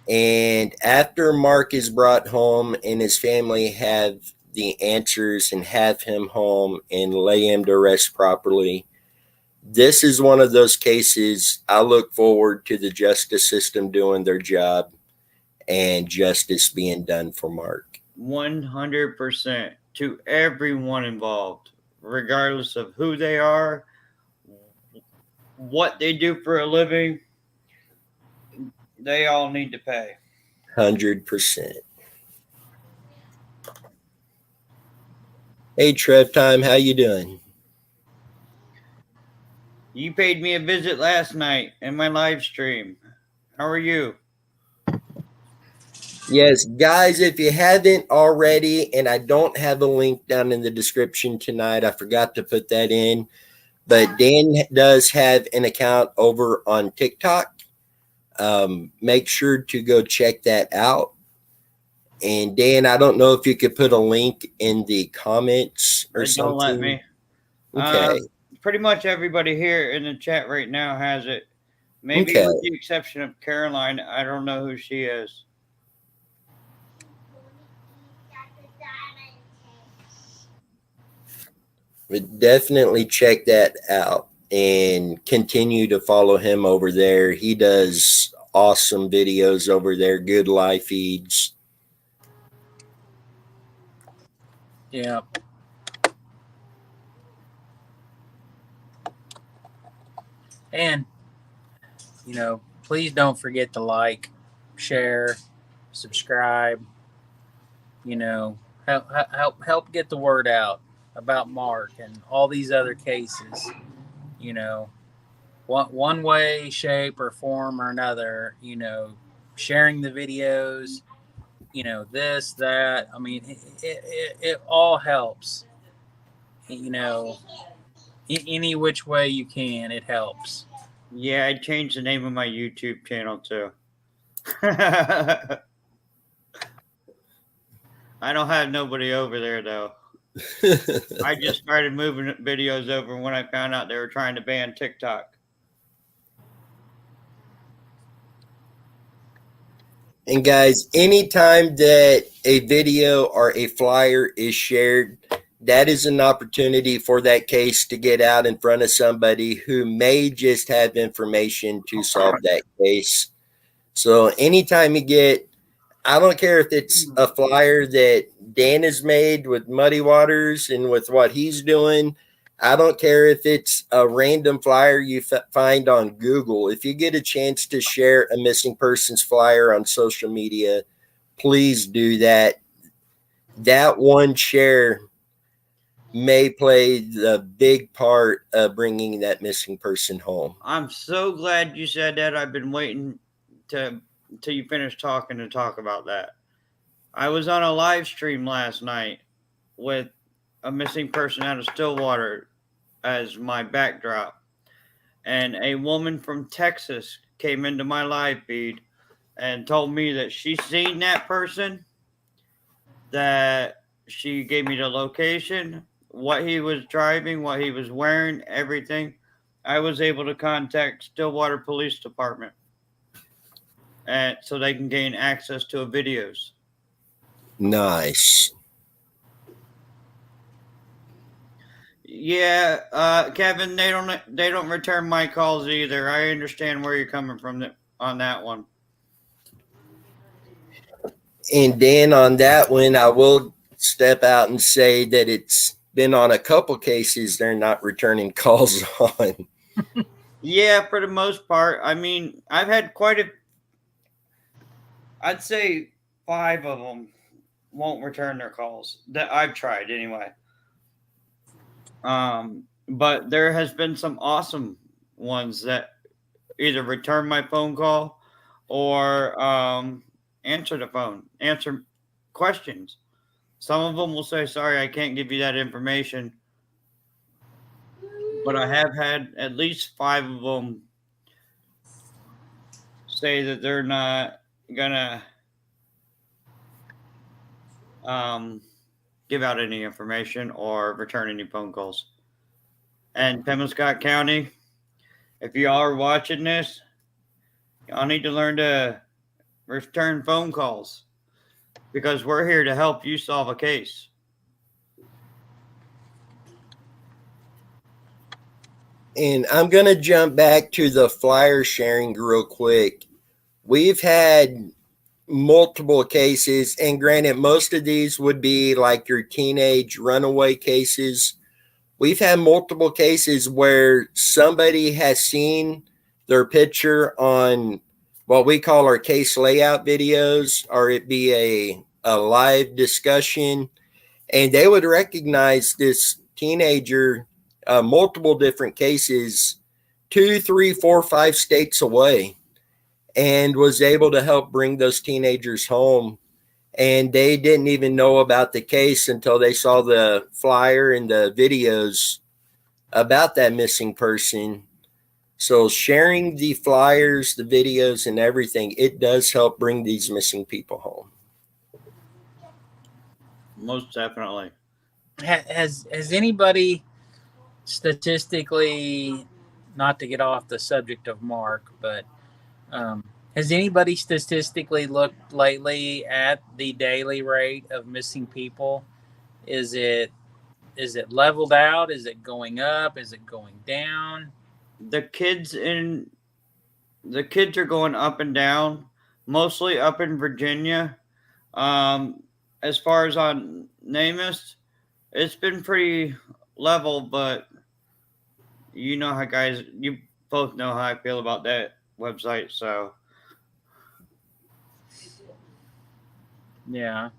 And after Mark is brought home and his family have the answers and have him home and lay him to rest properly, this is one of those cases I look forward to the justice system doing their job and justice being done for Mark. 100% to everyone involved, regardless of who they are, what they do for a living. They all need to pay. 100%. Hey, Trev Time, how you doing? You paid me a visit last night in my live stream. How are you? Yes, guys, if you haven't already, and I don't have a link down in the description tonight, I forgot to put that in, but Dan does have an account over on TikTok. Make sure to go check that out. And Dan, I don't know if you could put a link in the comments or Don't let something. me. Okay. Pretty much everybody here in the chat right now has it. Maybe Okay. with the exception of Caroline. I don't know who she is. But definitely check that out and continue to follow him over there. He does awesome videos over there, good live feeds. Yeah. And you know, please don't forget to like, share, subscribe. You know, help get the word out about Mark and all these other cases. You know, one way, shape, or form or another. You know, sharing the videos. You know, this, that. I mean, it all helps. You know, any which way you can, it helps. Yeah, I changed the name of my YouTube channel too. I don't have nobody over there though. I just started moving videos over when I found out they were trying to ban TikTok. And guys, anytime that a video or a flyer is shared, that is an opportunity for that case to get out in front of somebody who may just have information to solve that case. So anytime you get, I don't care if it's a flyer that Dan has made with Muddy Waters and with what he's doing. I don't care if it's a random flyer you find on Google. If you get a chance to share a missing persons flyer on social media, please do that. That one share may play the big part of bringing that missing person home. I'm so glad you said that. I've been waiting to until you finish talking to talk about that. I was on a live stream last night with a missing person out of Stillwater as my backdrop. And a woman from Texas came into my live feed and told me that she seen that person, that she gave me the location, what he was driving, what he was wearing, everything. I was able to contact Stillwater Police Department, and so they can gain access to videos. Nice. Yeah, Kevin, they don't return my calls either. I understand where you're coming from on that one. And then on that one, I will step out and say that it's been on a couple cases they're not returning calls on. Yeah, for the most part. I mean, I've had I'd say 5 of them won't return their calls that I've tried anyway. But there has been some awesome ones that either return my phone call or answer the phone, answer questions. Some of them will say, "Sorry, I can't give you that information." But I have had at least 5 of them say that they're not gonna give out any information or return any phone calls. And Pemiscot County, if y'all are watching this, y'all need to learn to return phone calls because we're here to help you solve a case. And I'm going to jump back to the flyer sharing real quick. We've had multiple cases, and granted, most of these would be like your teenage runaway cases. We've had multiple cases where somebody has seen their picture on what we call our case layout videos, or it be a live discussion, and they would recognize this teenager, multiple different cases, 2, 3, 4, 5 states away, and was able to help bring those teenagers home. And they didn't even know about the case until they saw the flyer and the videos about that missing person. So sharing the flyers, the videos, and everything, it does help bring these missing people home. Most definitely. Has anybody statistically, not to get off the subject of Mark, but has anybody statistically looked lately at the daily rate of missing people? Is it leveled out? Is it going up? Is it going down? The kids are going up and down, mostly up in Virginia. As far as on NamUs, it's been pretty level, but you know how you both know how I feel about that website, so Yeah.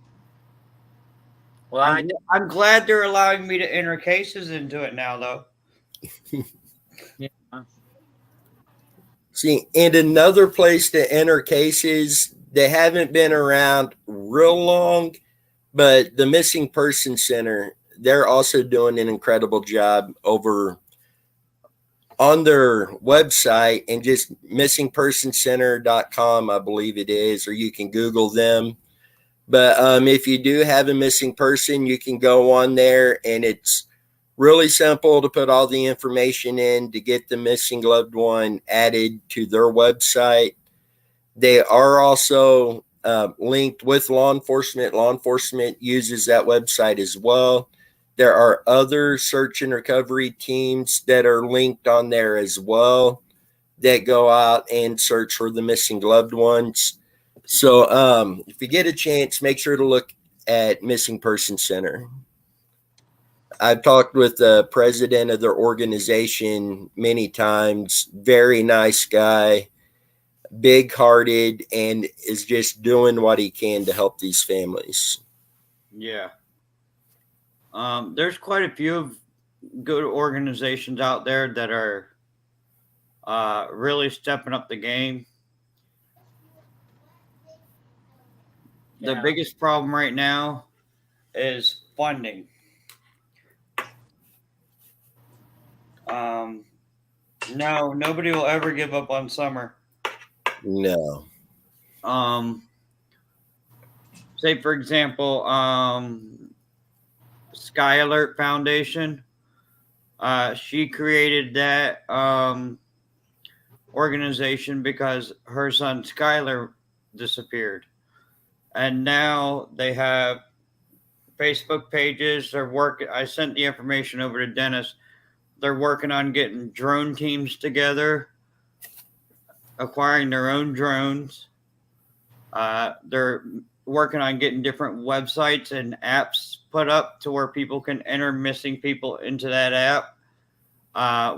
Well, I'm glad they're allowing me to enter cases into it now, though. yeah. See, and another place to enter cases, they haven't been around real long, but the Missing Person Center, they're also doing an incredible job over on their website, and just missingpersoncenter.com, I believe it is, or you can Google them. But if you do have a missing person, you can go on there, and it's really simple to put all the information in to get the missing loved one added to their website. They are also linked with law enforcement. Law enforcement uses that website as well. There are other search and recovery teams that are linked on there as well that go out and search for the missing loved ones. So if you get a chance, make sure to look at Missing Person Center. I've talked with the president of their organization many times. Very nice guy, big hearted, and is just doing what he can to help these families. Yeah. There's quite a few good organizations out there that are really stepping up the game. The biggest problem right now is funding. No, nobody will ever give up on summer. No. Say for example, Sky Alert Foundation. She created that organization because her son Skylar disappeared, and now they have Facebook pages. They're working. I sent the information over to Dennis. They're working on getting drone teams together, acquiring their own drones. They're working on getting different websites and apps put up to where people can enter missing people into that app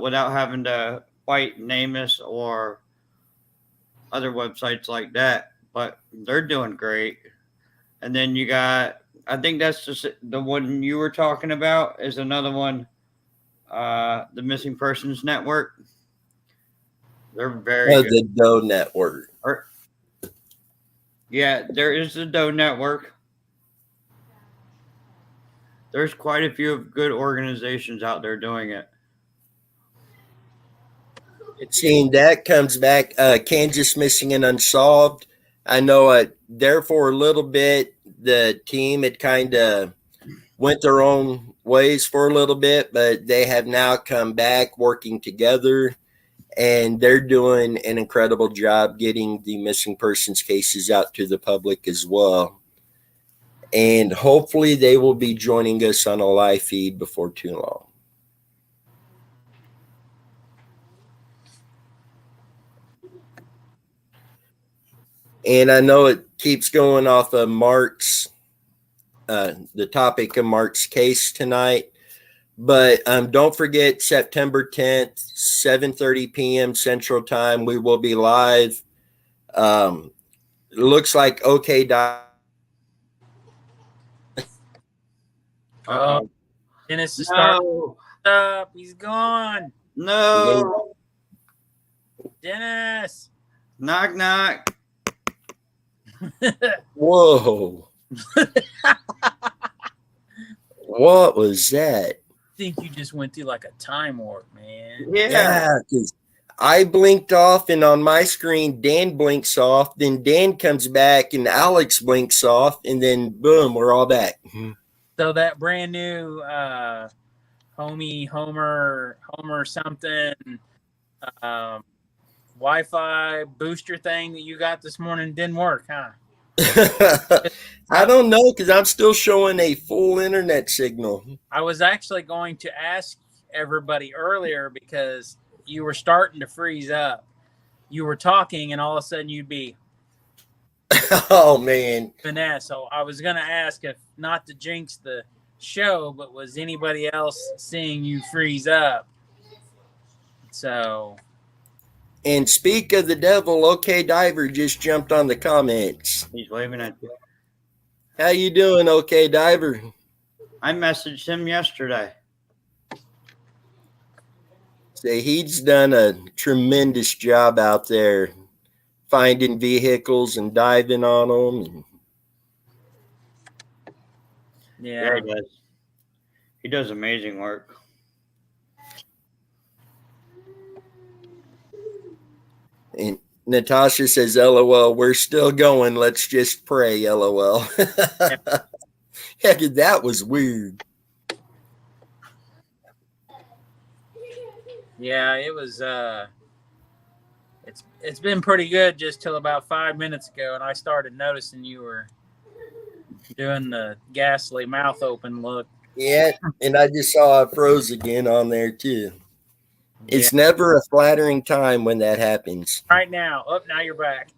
without having to fight NamUs or other websites like that. But they're doing great. And then you got, I think that's just the one you were talking about is another one, the Missing Persons Network. They're very good. The Doe Network. Yeah, there is the Doe Network. There's quite a few good organizations out there doing it. Seeing that comes back, Kansas Missing and Unsolved. I know there for a little bit, the team had kind of went their own ways for a little bit, but they have now come back working together, and they're doing an incredible job getting the missing persons cases out to the public as well. And hopefully they will be joining us on a live feed before too long. And I know it keeps going off of Marc's, the topic of Marc's case tonight. But don't forget, September 10th, 7:30 p.m. Central Time, we will be live. It looks like OK. Dennis is starting up. He's gone. No. Dennis. Knock, knock. Whoa. What was that? I think you just went through like a time warp, man. Yeah. Because I blinked off, and on my screen, Dan blinks off. Then Dan comes back, and Alex blinks off, and then boom, we're all back. So that brand new Homer something Wi-Fi booster thing that you got this morning didn't work, huh? I don't know, because I'm still showing a full internet signal. I was actually going to ask everybody earlier because you were starting to freeze up. You were talking, and all of a sudden you'd be Oh, man. finesse. So I was going to ask if not to jinx the show, but was anybody else seeing you freeze up? So. And speak of the devil, OK Diver just jumped on the comments. He's waving at you. How you doing, OK Diver? I messaged him yesterday. Say he's done a tremendous job out there finding vehicles and diving on them. Yeah, he does. He does amazing work. And Natasha says, LOL, we're still going. Let's just pray, LOL. Yeah, that was weird. Yeah, it was it's been pretty good just till about 5 minutes ago, and I started noticing you were doing the ghastly mouth open look. Yeah, and I just saw I froze again on there too. It's never a flattering time when that happens. Right now. Oh, now you're back.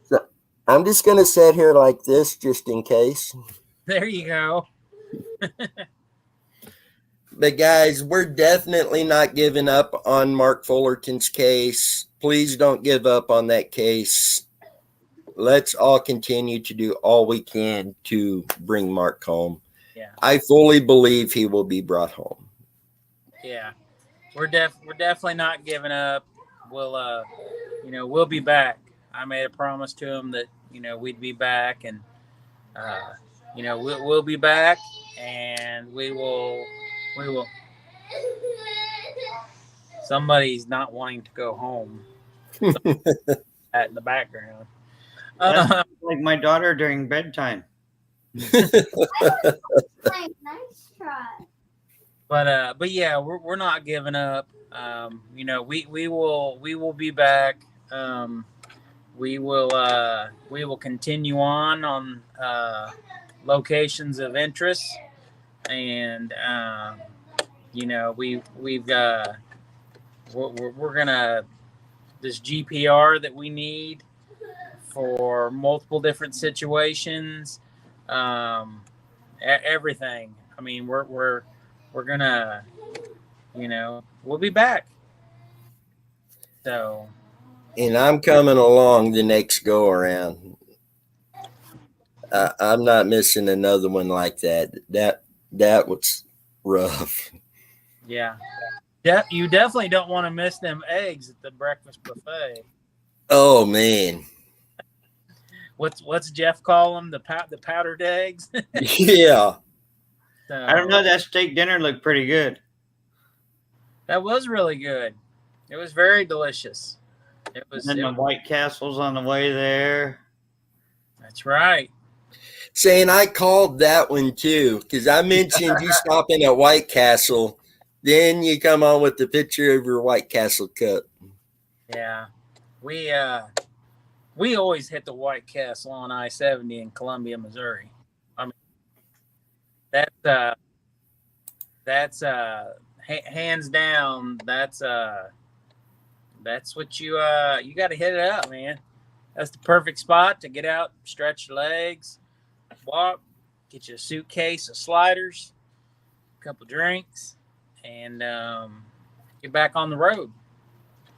So I'm just going to sit here like this just in case. There you go. But guys, we're definitely not giving up on Marc Fullerton's case. Please don't give up on that case. Let's all continue to do all we can to bring Marc home. Yeah. I fully believe he will be brought home. Yeah. We're definitely not giving up. We'll we'll be back. I made a promise to him that, we'd be back, and we'll be back, and we will. Somebody's not wanting to go home. That in the background. Like my daughter during bedtime. Nice try. But yeah, we're not giving up. You know, we will be back. We will continue on locations of interest, and you know, we're gonna this GPR that we need for multiple different situations, everything. I mean, we're gonna, you know, we'll be back. So, And I'm coming along the next go around. I'm not missing another one like that. That was rough. yeah, you definitely don't want to miss them eggs at the breakfast buffet. Oh man. What's Jeff call them? The powdered eggs. Yeah. So, I don't know. That steak dinner looked pretty good. that was really good. It was very delicious. It was. And then the White Castle's on the way there. That's right. Saying I called that one too, because I mentioned you stopping at White Castle. Then you come on with the picture of your White Castle cup. Yeah, we always hit the White Castle on I-70 in Columbia, Missouri. I mean, that's hands down. That's what you got to hit it up, man. That's the perfect spot to get out, stretch your legs, walk, get you a suitcase of sliders, a couple drinks, and get back on the road.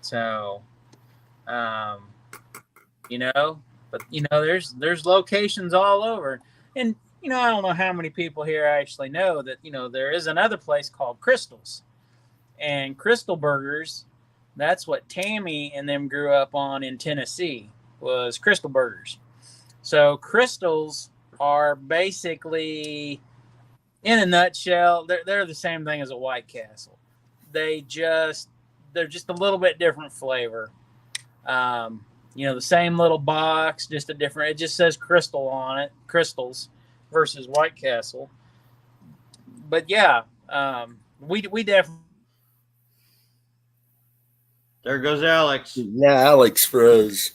So, you know, but you know, there's locations all over, and you know, I don't know how many people here actually know that, you know, there is another place called Crystals, and Crystal Burgers. That's what Tammy and them grew up on in Tennessee, was Crystal Burgers. So Crystals are basically, in a nutshell, they're the same thing as a White Castle. They're just a little bit different flavor. You know, the same little box, just a different. It just says Crystal on it, Crystals versus White Castle. But yeah, we definitely. There goes Alex. Now Alex froze.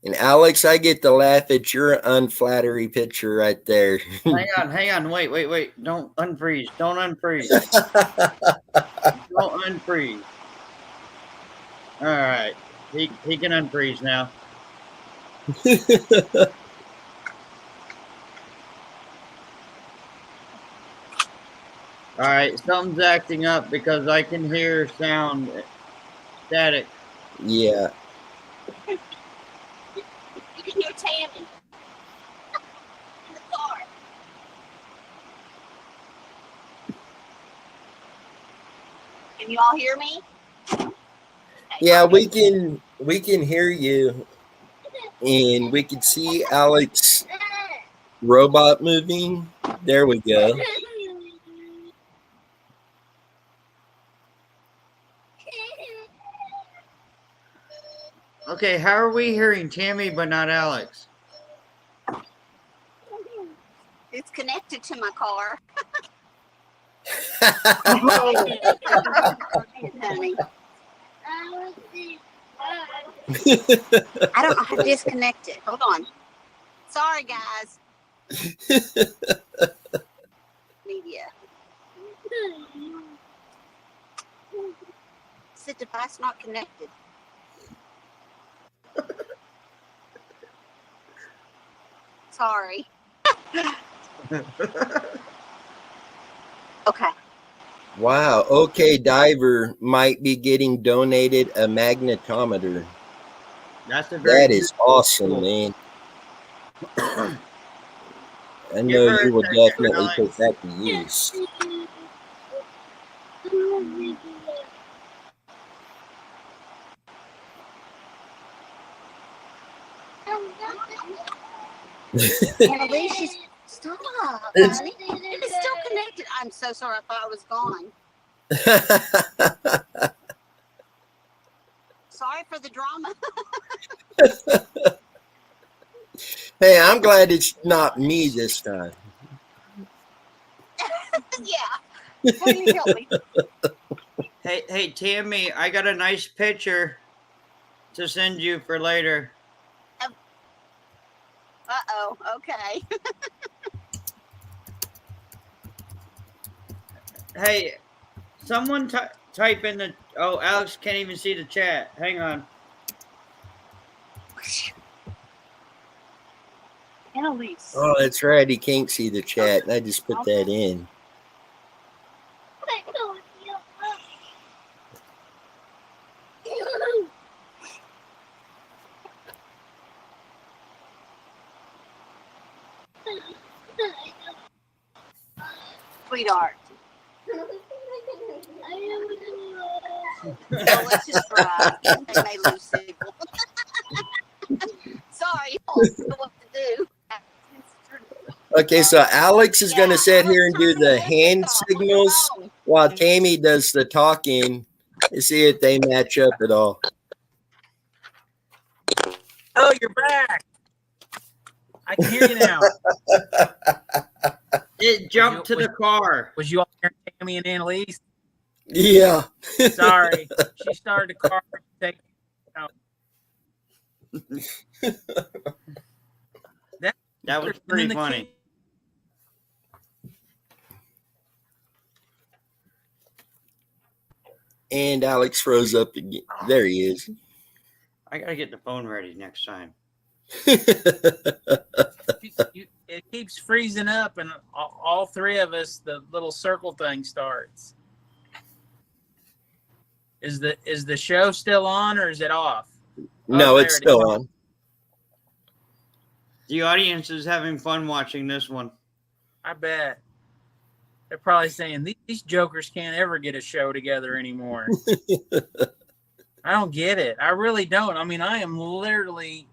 And Alex, I get to laugh at your unflattery picture right there. Hang on, wait. Don't unfreeze. Don't unfreeze. Don't unfreeze. All right. He can unfreeze now. All right, something's acting up because I can hear sound static. Yeah. You can hear Tammy in the car. Can you all hear me? Yeah, we can hear you, and we can see Alex robot moving. There we go. Okay, how are we hearing Tammy but not Alex? It's connected to my car. Honey. I don't know how to disconnect it. Hold on. Sorry, guys. Media. It's the device not connected. Sorry. Okay. Wow. Okay, Diver might be getting donated a magnetometer. That is awesome, man. I know you will definitely put that to use. And Alicia's stop, honey. It is still connected. I'm so sorry. I thought I was gone. Sorry for the drama. Hey, I'm glad it's not me this time. Yeah. Please help me. Hey, Tammy, I got a nice picture to send you for later. Uh-oh. Okay. Hey, someone type in the. Oh, Alex can't even see the chat. Hang on. Annalise. Oh, that's right. He can't see the chat. And I just put that in. Sweetheart. Well, let's just try. They may lose signal. Sorry. I don't know what to do. Okay, so Alex is going to sit here and do the hand signals while Tammy does the talking to see if they match up at all. Oh, you're back. I can hear you now. It jumped to the car. Was you all hearing Tammy and Annalise? Yeah. Sorry. She started the car. That was pretty funny. And Alex froze up again. There he is. I gotta get the phone ready next time. It keeps freezing up, and all three of us, the little circle thing starts. Is the show still on, or is it off? No, it's still on. The audience is having fun watching this one. I bet. They're probably saying these jokers can't ever get a show together anymore. I don't get it. I really don't. I mean, I am literally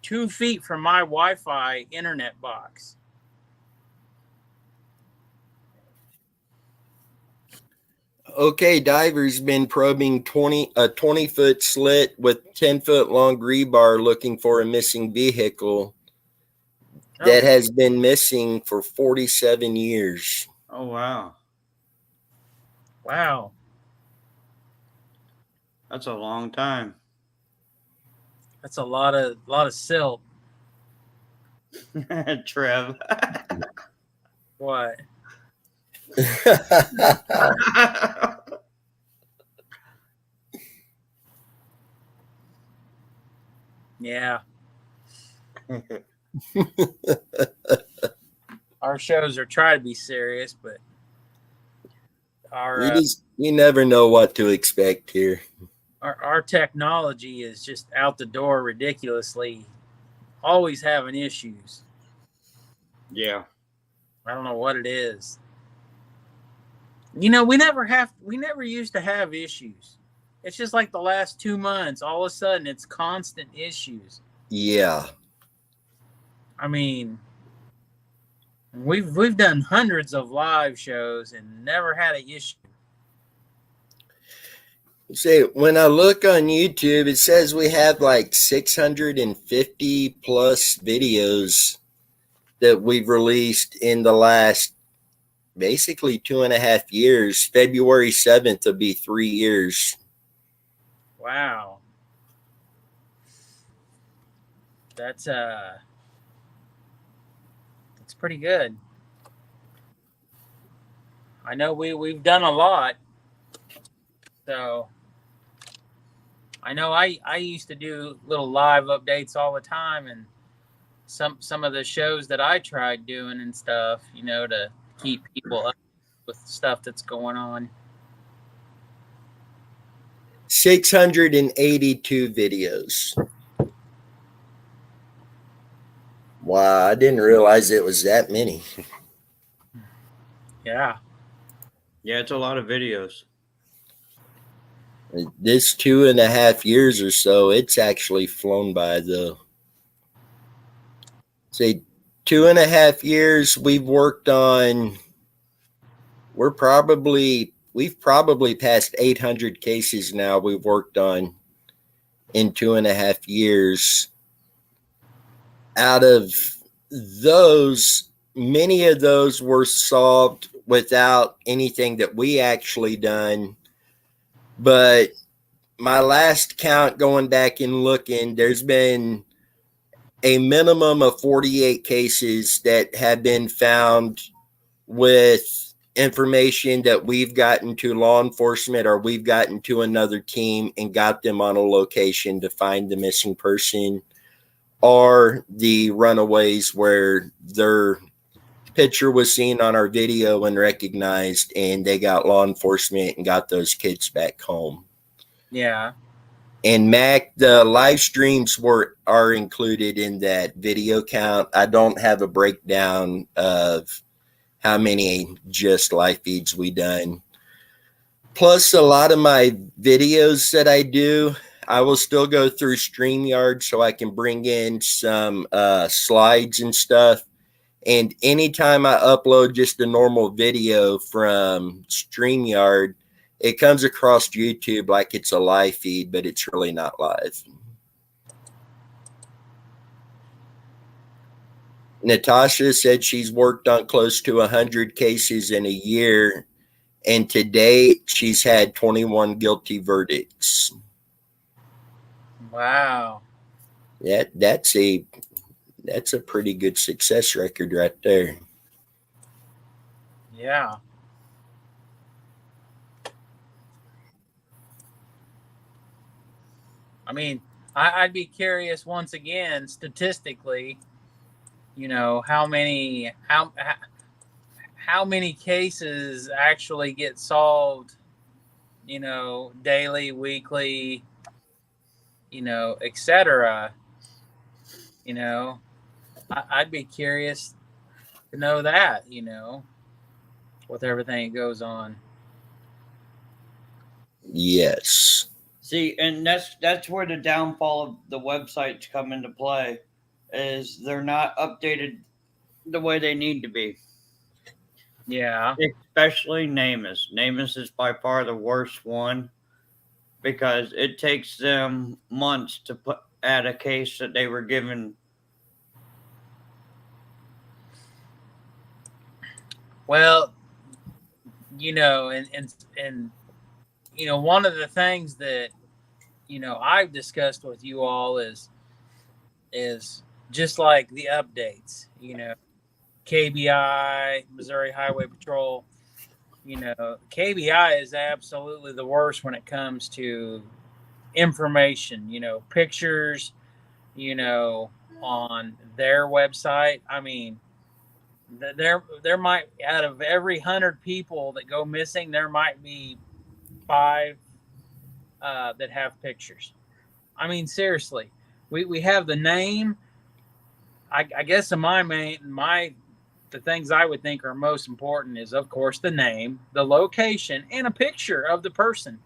2 feet from my Wi-Fi internet box. Okay, diver's been probing a 20-foot slit with 10-foot long rebar looking for a missing vehicle that has been missing for 47 years. Oh, wow. Wow. That's a long time. That's a lot of silt. Trev. What? Yeah. Our shows are trying to be serious, but you never know what to expect here. Our technology is just out the door ridiculously, always having issues. Yeah. I don't know what it is. You know, we never used to have issues. It's just like the last 2 months, all of a sudden it's constant issues. Yeah. I mean, we've done hundreds of live shows and never had an issue. Say, when I look on YouTube, it says we have like 650 plus videos that we've released in the last basically 2.5 years. February 7th will be 3 years. Wow. That's pretty good. I know we've done a lot. So I know I used to do little live updates all the time, and some of the shows that I tried doing and stuff, you know, to keep people up with stuff that's going on. 682 videos. Wow, I didn't realize it was that many. Yeah. Yeah, it's a lot of videos. This 2.5 years or so, it's actually flown by though. Say 2.5 years we've worked on. We've probably passed 800 cases now we've worked on in 2.5 years. Out of those, many of those were solved without anything that we actually done. But my last count, going back and looking, there's been a minimum of 48 cases that have been found with information that we've gotten to law enforcement, or we've gotten to another team and got them on a location to find the missing person, or the runaways where their picture was seen on our video and recognized, and they got law enforcement and got those kids back home. Yeah. And Mac, the live streams are included in that video count. I don't have a breakdown of how many just live feeds we done. Plus, a lot of my videos that I do, I will still go through StreamYard so I can bring in some slides and stuff. And anytime I upload just a normal video from StreamYard, it comes across YouTube like it's a live feed, but it's really not live. Natasha said she's worked on close to 100 cases in a year, and to date, she's had 21 guilty verdicts. Wow. That's a pretty good success record right there. Yeah. I mean, I'd be curious once again, statistically, how many cases actually get solved, daily, weekly, etc. I'd be curious to know that, with everything that goes on. Yes. See, and that's where the downfall of the websites come into play, is they're not updated the way they need to be. Yeah. Especially NamUs. NamUs is by far the worst one, because it takes them months to add a case that they were given. Well, and one of the things that I've discussed with you all is just like the updates, KBI, Missouri Highway Patrol. KBI is absolutely the worst when it comes to information, pictures, on their website. I mean, there might, out of every 100 people that go missing, there might be 5 that have pictures. I mean, seriously, we have the name. I guess in the things I would think are most important is, of course, the name, the location, and a picture of the person.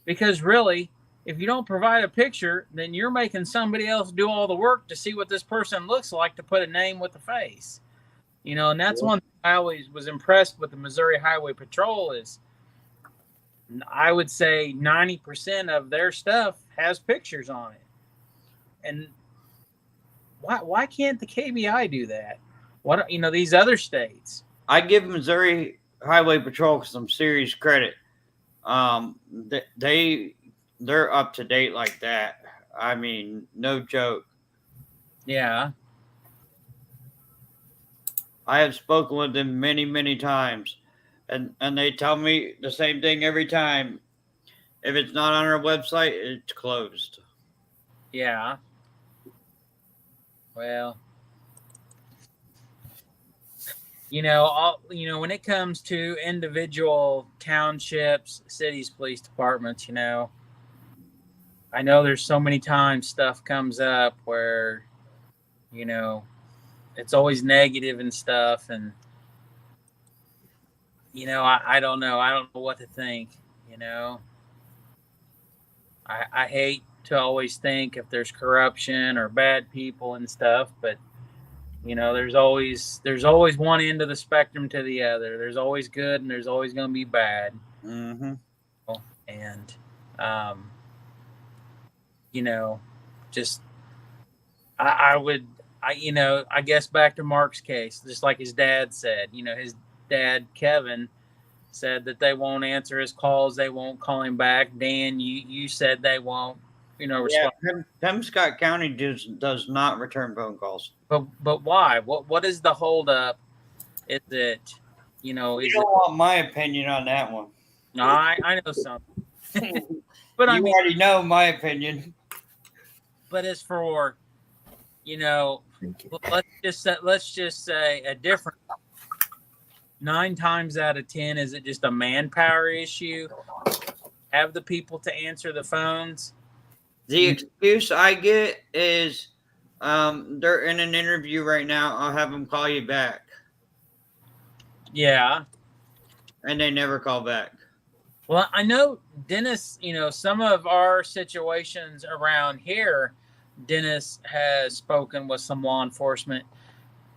Because really, if you don't provide a picture, then you're making somebody else do all the work to see what this person looks like to put a name with a face. And that's one thing I always was impressed with the Missouri Highway Patrol is, I would say 90% of their stuff has pictures on it. And why can't the KBI do that? What, these other states? I give Missouri Highway Patrol some serious credit. They're up to date like that. I mean, no joke. Yeah. I have spoken with them many, many times, and they tell me the same thing every time. If it's not on our website, it's closed. Yeah. Well, when it comes to individual townships, cities, police departments, I know there's so many times stuff comes up where, it's always negative and stuff. And, I don't know. I don't know what to think, I hate to always think if there's corruption or bad people and stuff, but there's always one end of the spectrum to the other. There's always good and there's always going to be bad. Mm-hmm. And, just, I guess back to Mark's case, just like his dad said, dad, Kevin, said that they won't answer his calls. They won't call him back. Dan, you said they won't, respond. Scott County does not return phone calls. But why? What is the holdup? Is it, You don't want my opinion on that one. No, I know something. But you already know my opinion. But as for, let's just say a different 9 times out of 10, is it just a manpower issue? Have the people to answer the phones? The excuse I get is they're in an interview right now. I'll have them call you back. Yeah. And they never call back. Well, I know Dennis, some of our situations around here, Dennis has spoken with some law enforcement.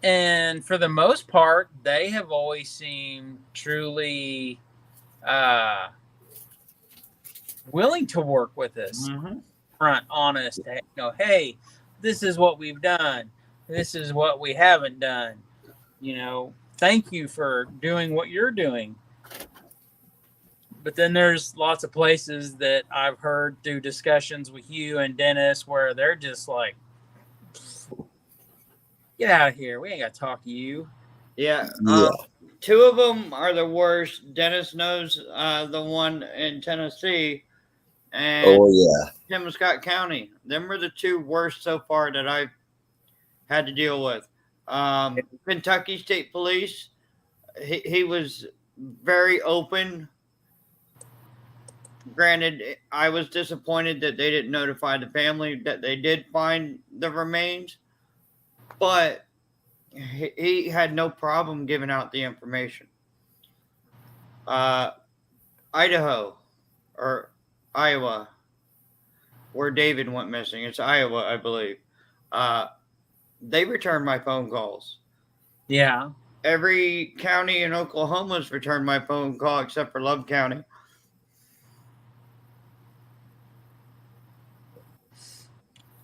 And for the most part, they have always seemed truly willing to work with us. Mm-hmm. Front, honest, hey, this is what we've done. This is what we haven't done. Thank you for doing what you're doing. But then there's lots of places that I've heard through discussions with you and Dennis where they're just like, get out of here. We ain't got to talk to you. Yeah. 2 of them are the worst. Dennis knows the one in Tennessee. And Tim Scott County. Them are the 2 worst so far that I've had to deal with. Kentucky State Police, he was very open. Granted, I was disappointed that they didn't notify the family that they did find the remains, but he had no problem giving out the information. Idaho or Iowa, where David went missing. It's Iowa, I believe. They returned my phone calls. Yeah. Every county in Oklahoma's returned my phone call except for Love County.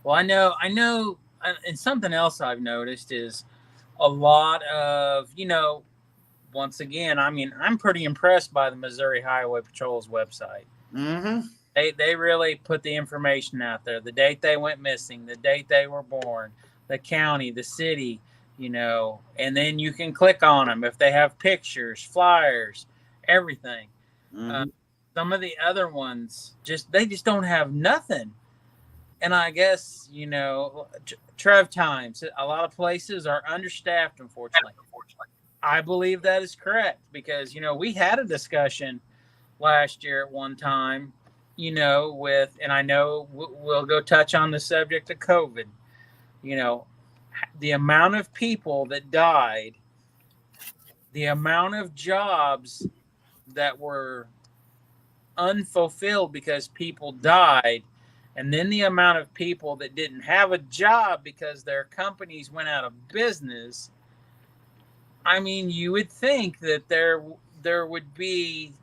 Well, I know, and something else I've noticed is a lot of, once again, I'm pretty impressed by the Missouri Highway Patrol's website. Mm-hmm. They really put the information out there, the date they went missing, the date they were born, the county, the city, and then you can click on them if they have pictures, flyers, everything. Mm-hmm. Some of the other ones they just don't have nothing. And I guess, Trev times, a lot of places are understaffed, unfortunately. I believe that is correct because, we had a discussion last year at one time, and I know we'll go touch on the subject of COVID, the amount of people that died, the amount of jobs that were unfulfilled because people died. And then the amount of people that didn't have a job because their companies went out of business. You would think that there wouldn't be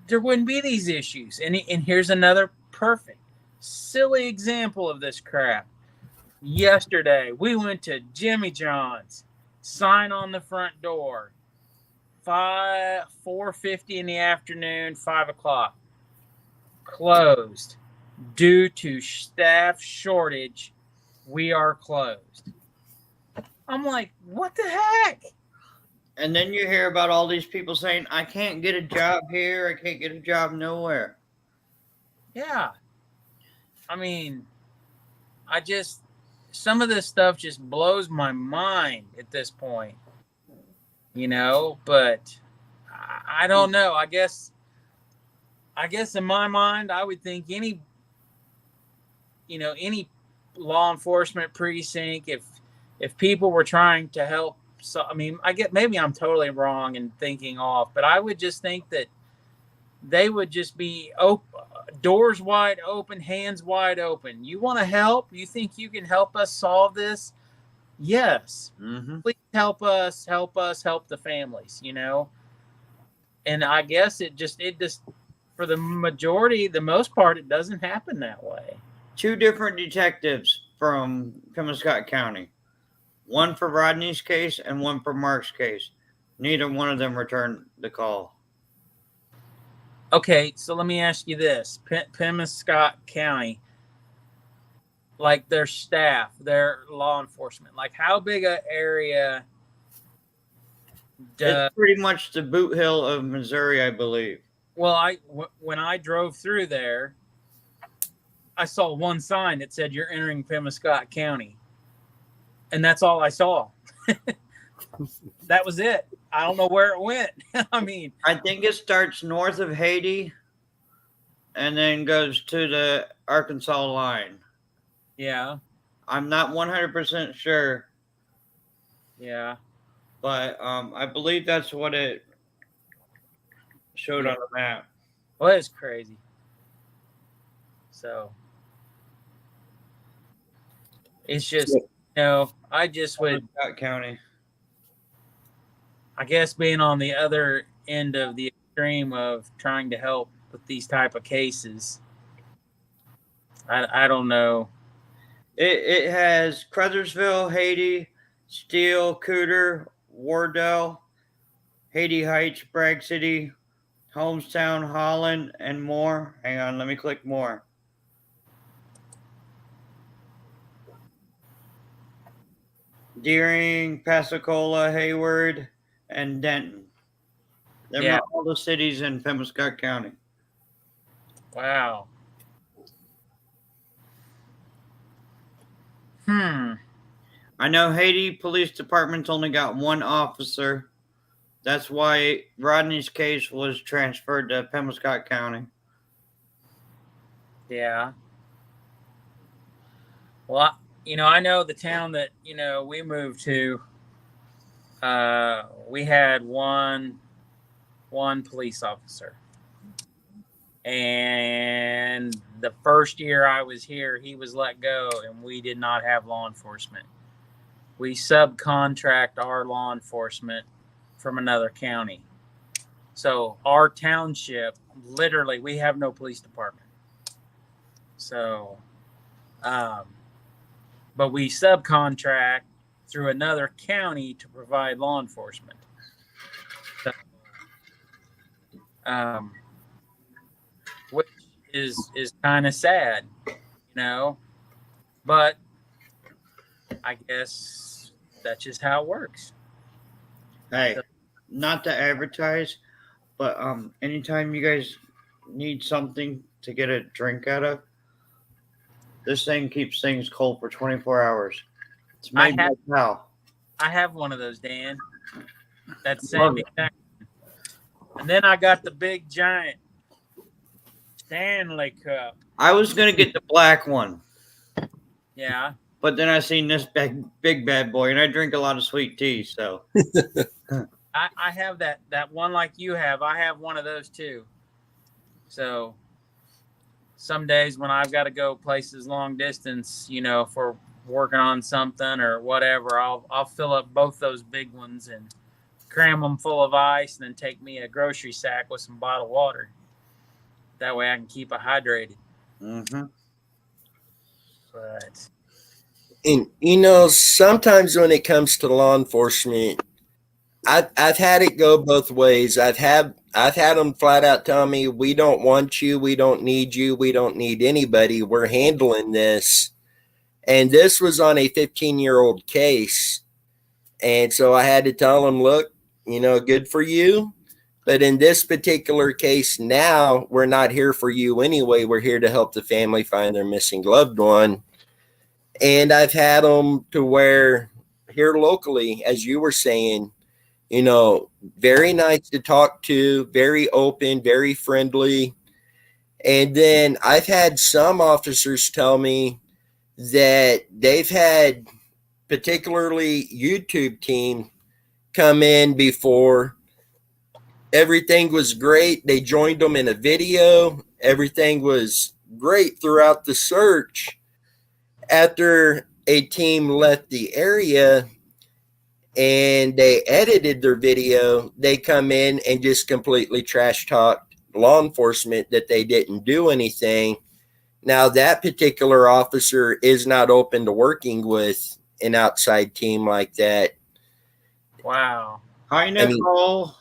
these issues. And here's another perfect, silly example of this crap. Yesterday, we went to Jimmy John's, sign on the front door, 4:50 in the afternoon, 5 o'clock, closed. Due to staff shortage, we are closed. I'm like, what the heck? And then you hear about all these people saying, I can't get a job here. I can't get a job nowhere. Yeah. Some of this stuff just blows my mind at this point. But I don't know. I guess in my mind, I would think any law enforcement precinct, if people were trying to help, I get, maybe I'm totally wrong in thinking off, but I would just think that they would just be doors wide open, hands wide open. You want to help? You think you can help us solve this? Yes. Mm-hmm. Please help us help the families, And I guess it just for the most part, it doesn't happen that way. 2 different detectives from Scott County. One for Rodney's case and one for Marc's case. Neither one of them returned the call. Okay, so let me ask you this: Pemiscot County, like their staff, their law enforcement, like how big a area? It's pretty much the boot hill of Missouri, I believe. Well, when I drove through there, I saw one sign that said you're entering Pemiscot County, and that's all I saw. That was it. I don't know where it went. I mean, I think it starts north of Haiti and then goes to the Arkansas line. yeah, I'm not 100% sure, yeah. but I believe that's what it showed on the map. Well, it's crazy. So it's just, I just would, Scott County. I guess, being on the other end of the extreme of trying to help with these type of cases. I don't know. It has Crothersville, Haiti, Steele, Cooter, Wardell, Haiti Heights, Bragg City, Homestown, Holland, and more. Hang on, let me click more. Deering, Pascagoula, Hayward, and Denton. They're all the cities in Pemiscot County. Wow. I know Haiti Police Department's only got one officer. That's why Rodney's case was transferred to Pemiscot County. Yeah. Well, I know the town that, we moved to, we had one police officer. And the first year I was here, he was let go, and we did not have law enforcement. We subcontract our law enforcement from another county. So our township, literally, we have no police department. So, but we subcontract through another county to provide law enforcement. So, which is kind of sad, but I guess that's just how it works. Hey, not to advertise, but anytime you guys need something to get a drink out of, this thing keeps things cold for 24 hours. It's made by Cal. I have one of those, Dan. That's same exact. And then I got the big giant Stanley Cup. I was gonna get the black one. Yeah. But then I seen this big bad boy, and I drink a lot of sweet tea, so. I have that one like you have. I have one of those too. So some days when I've got to go places long distance, for working on something or whatever, I'll fill up both those big ones and cram them full of ice, and then take me a grocery sack with some bottled water. That way I can keep it hydrated. Mm-hmm. But. And sometimes when it comes to law enforcement, I've had it go both ways. I've had them flat out tell me, we don't want you, we don't need you, we don't need anybody, we're handling this. And this was on a 15-year-old case. And so I had to tell them, look, good for you. But in this particular case now, we're not here for you anyway. We're here to help the family find their missing loved one. And I've had them to where here locally, as you were saying, very nice to talk to, very open, very friendly. And then I've had some officers tell me that they've had particularly YouTube team come in before. Everything was great. They joined them in a video. Everything was great throughout the search. After a team left the area and they edited their video, they come in and just completely trash talked law enforcement that they didn't do anything. Now, that particular officer is not open to working with an outside team like that. Wow. Hi, I mean, Nicole.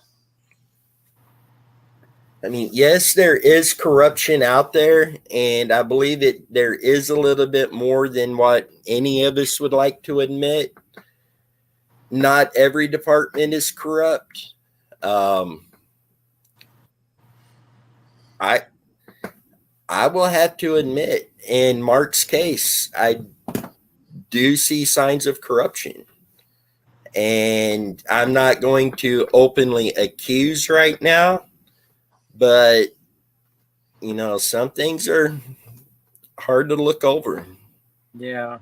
yes, there is corruption out there, and I believe there is a little bit more than what any of us would like to admit. Not every department is corrupt. I I will have to admit, in Mark's case, I do see signs of corruption. And I'm not going to openly accuse right now, but some things are hard to look over. Yeah.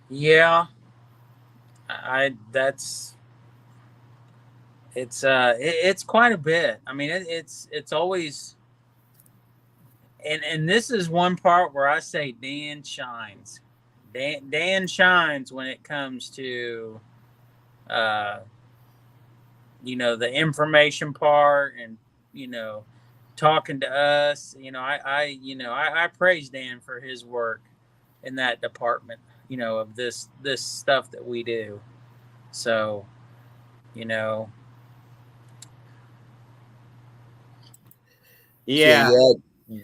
Yeah. I that's it's quite a bit. I mean, it's always, and this is one part where I say Dan shines. Dan shines when it comes to uh the information part, and talking to us. I praise Dan for his work in that department, of this stuff that we do. So, you know, Yeah. So, yeah,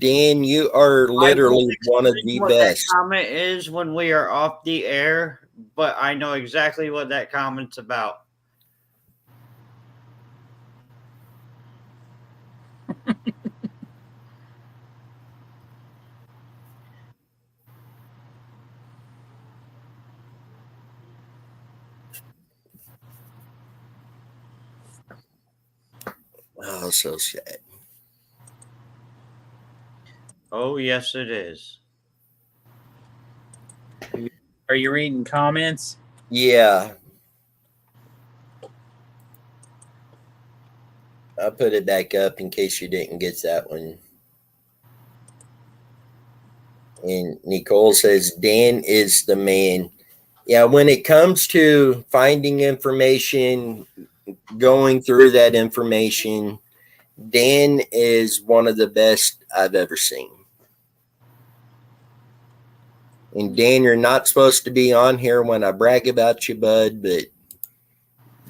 Dan, you are I will literally one of explain the what that best. comment is when we are off the air, but I know exactly what that comment's about. Oh, so sad. Oh, yes, it is. are you reading comments? Yeah. I'll put it back up in case you didn't get that one. And Nicole says, Dan is the man. Yeah, when it comes to finding information, going through that information, Dan is one of the best I've ever seen. And Dan, you're not supposed to be on here when I brag about you, bud, but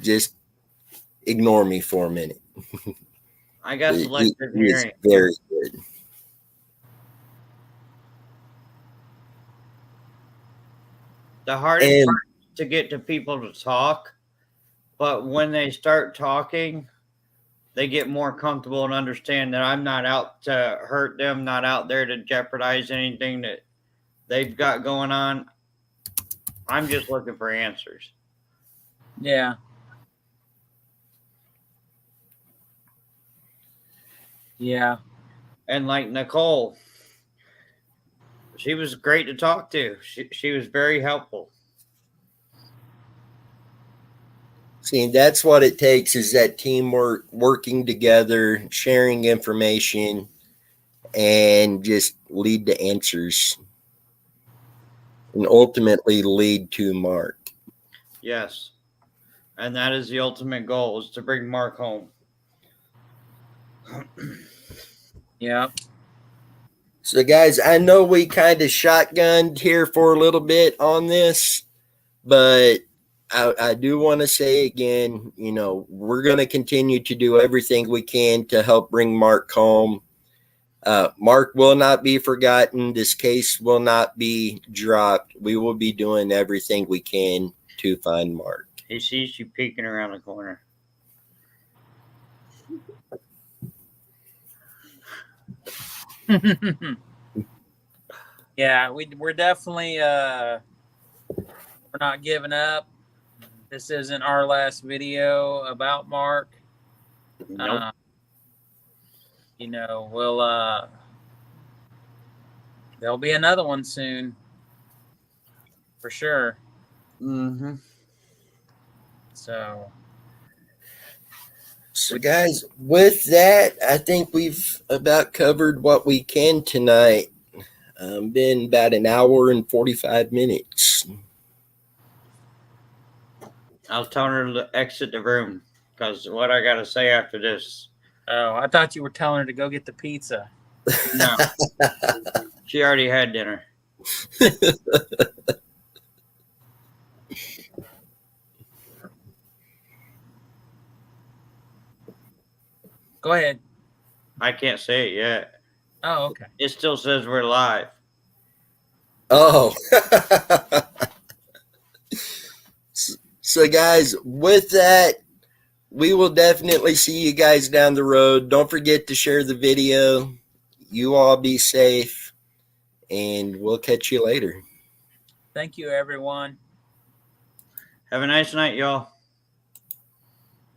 just ignore me for a minute. I got He selective is hearing. very good. The hardest And part is to get to people to talk, but when they start talking, they get more comfortable and understand that I'm not out to hurt them, not out there to jeopardize anything that they've got going on. I'm just looking for answers. Yeah. Yeah. And like Nicole, she was great to talk to. She was very helpful. see, that's what it takes, is that teamwork, working together, sharing information, and just lead to answers and ultimately lead to Mark. Yes. And that is the ultimate goal, is to bring Mark home. Yeah. So, guys, I know we kind of shotgunned here for a little bit on this, but I do want to say again, we're going to continue to do everything we can to help bring Mark home. Mark will not be forgotten. This case will not be dropped. We will be doing everything we can to find Mark. He sees you peeking around the corner. Yeah, we're definitely we're not giving up. This isn't our last video about Mark. Nope. We'll there'll be another one soon, for sure. Mm-hmm. So, guys, with that, I think we've about covered what we can tonight. Been about an hour and 45 minutes. I was telling her to exit the room because what I got to say after this. oh, I thought you were telling her to go get the pizza. No. She already had dinner. Go ahead. I can't say it yet. Oh, okay. It still says we're live. Oh. So, guys, with that, we will definitely see you guys down the road. Don't forget to share the video. You all be safe, and we'll catch you later. Thank you, everyone. Have a nice night, y'all.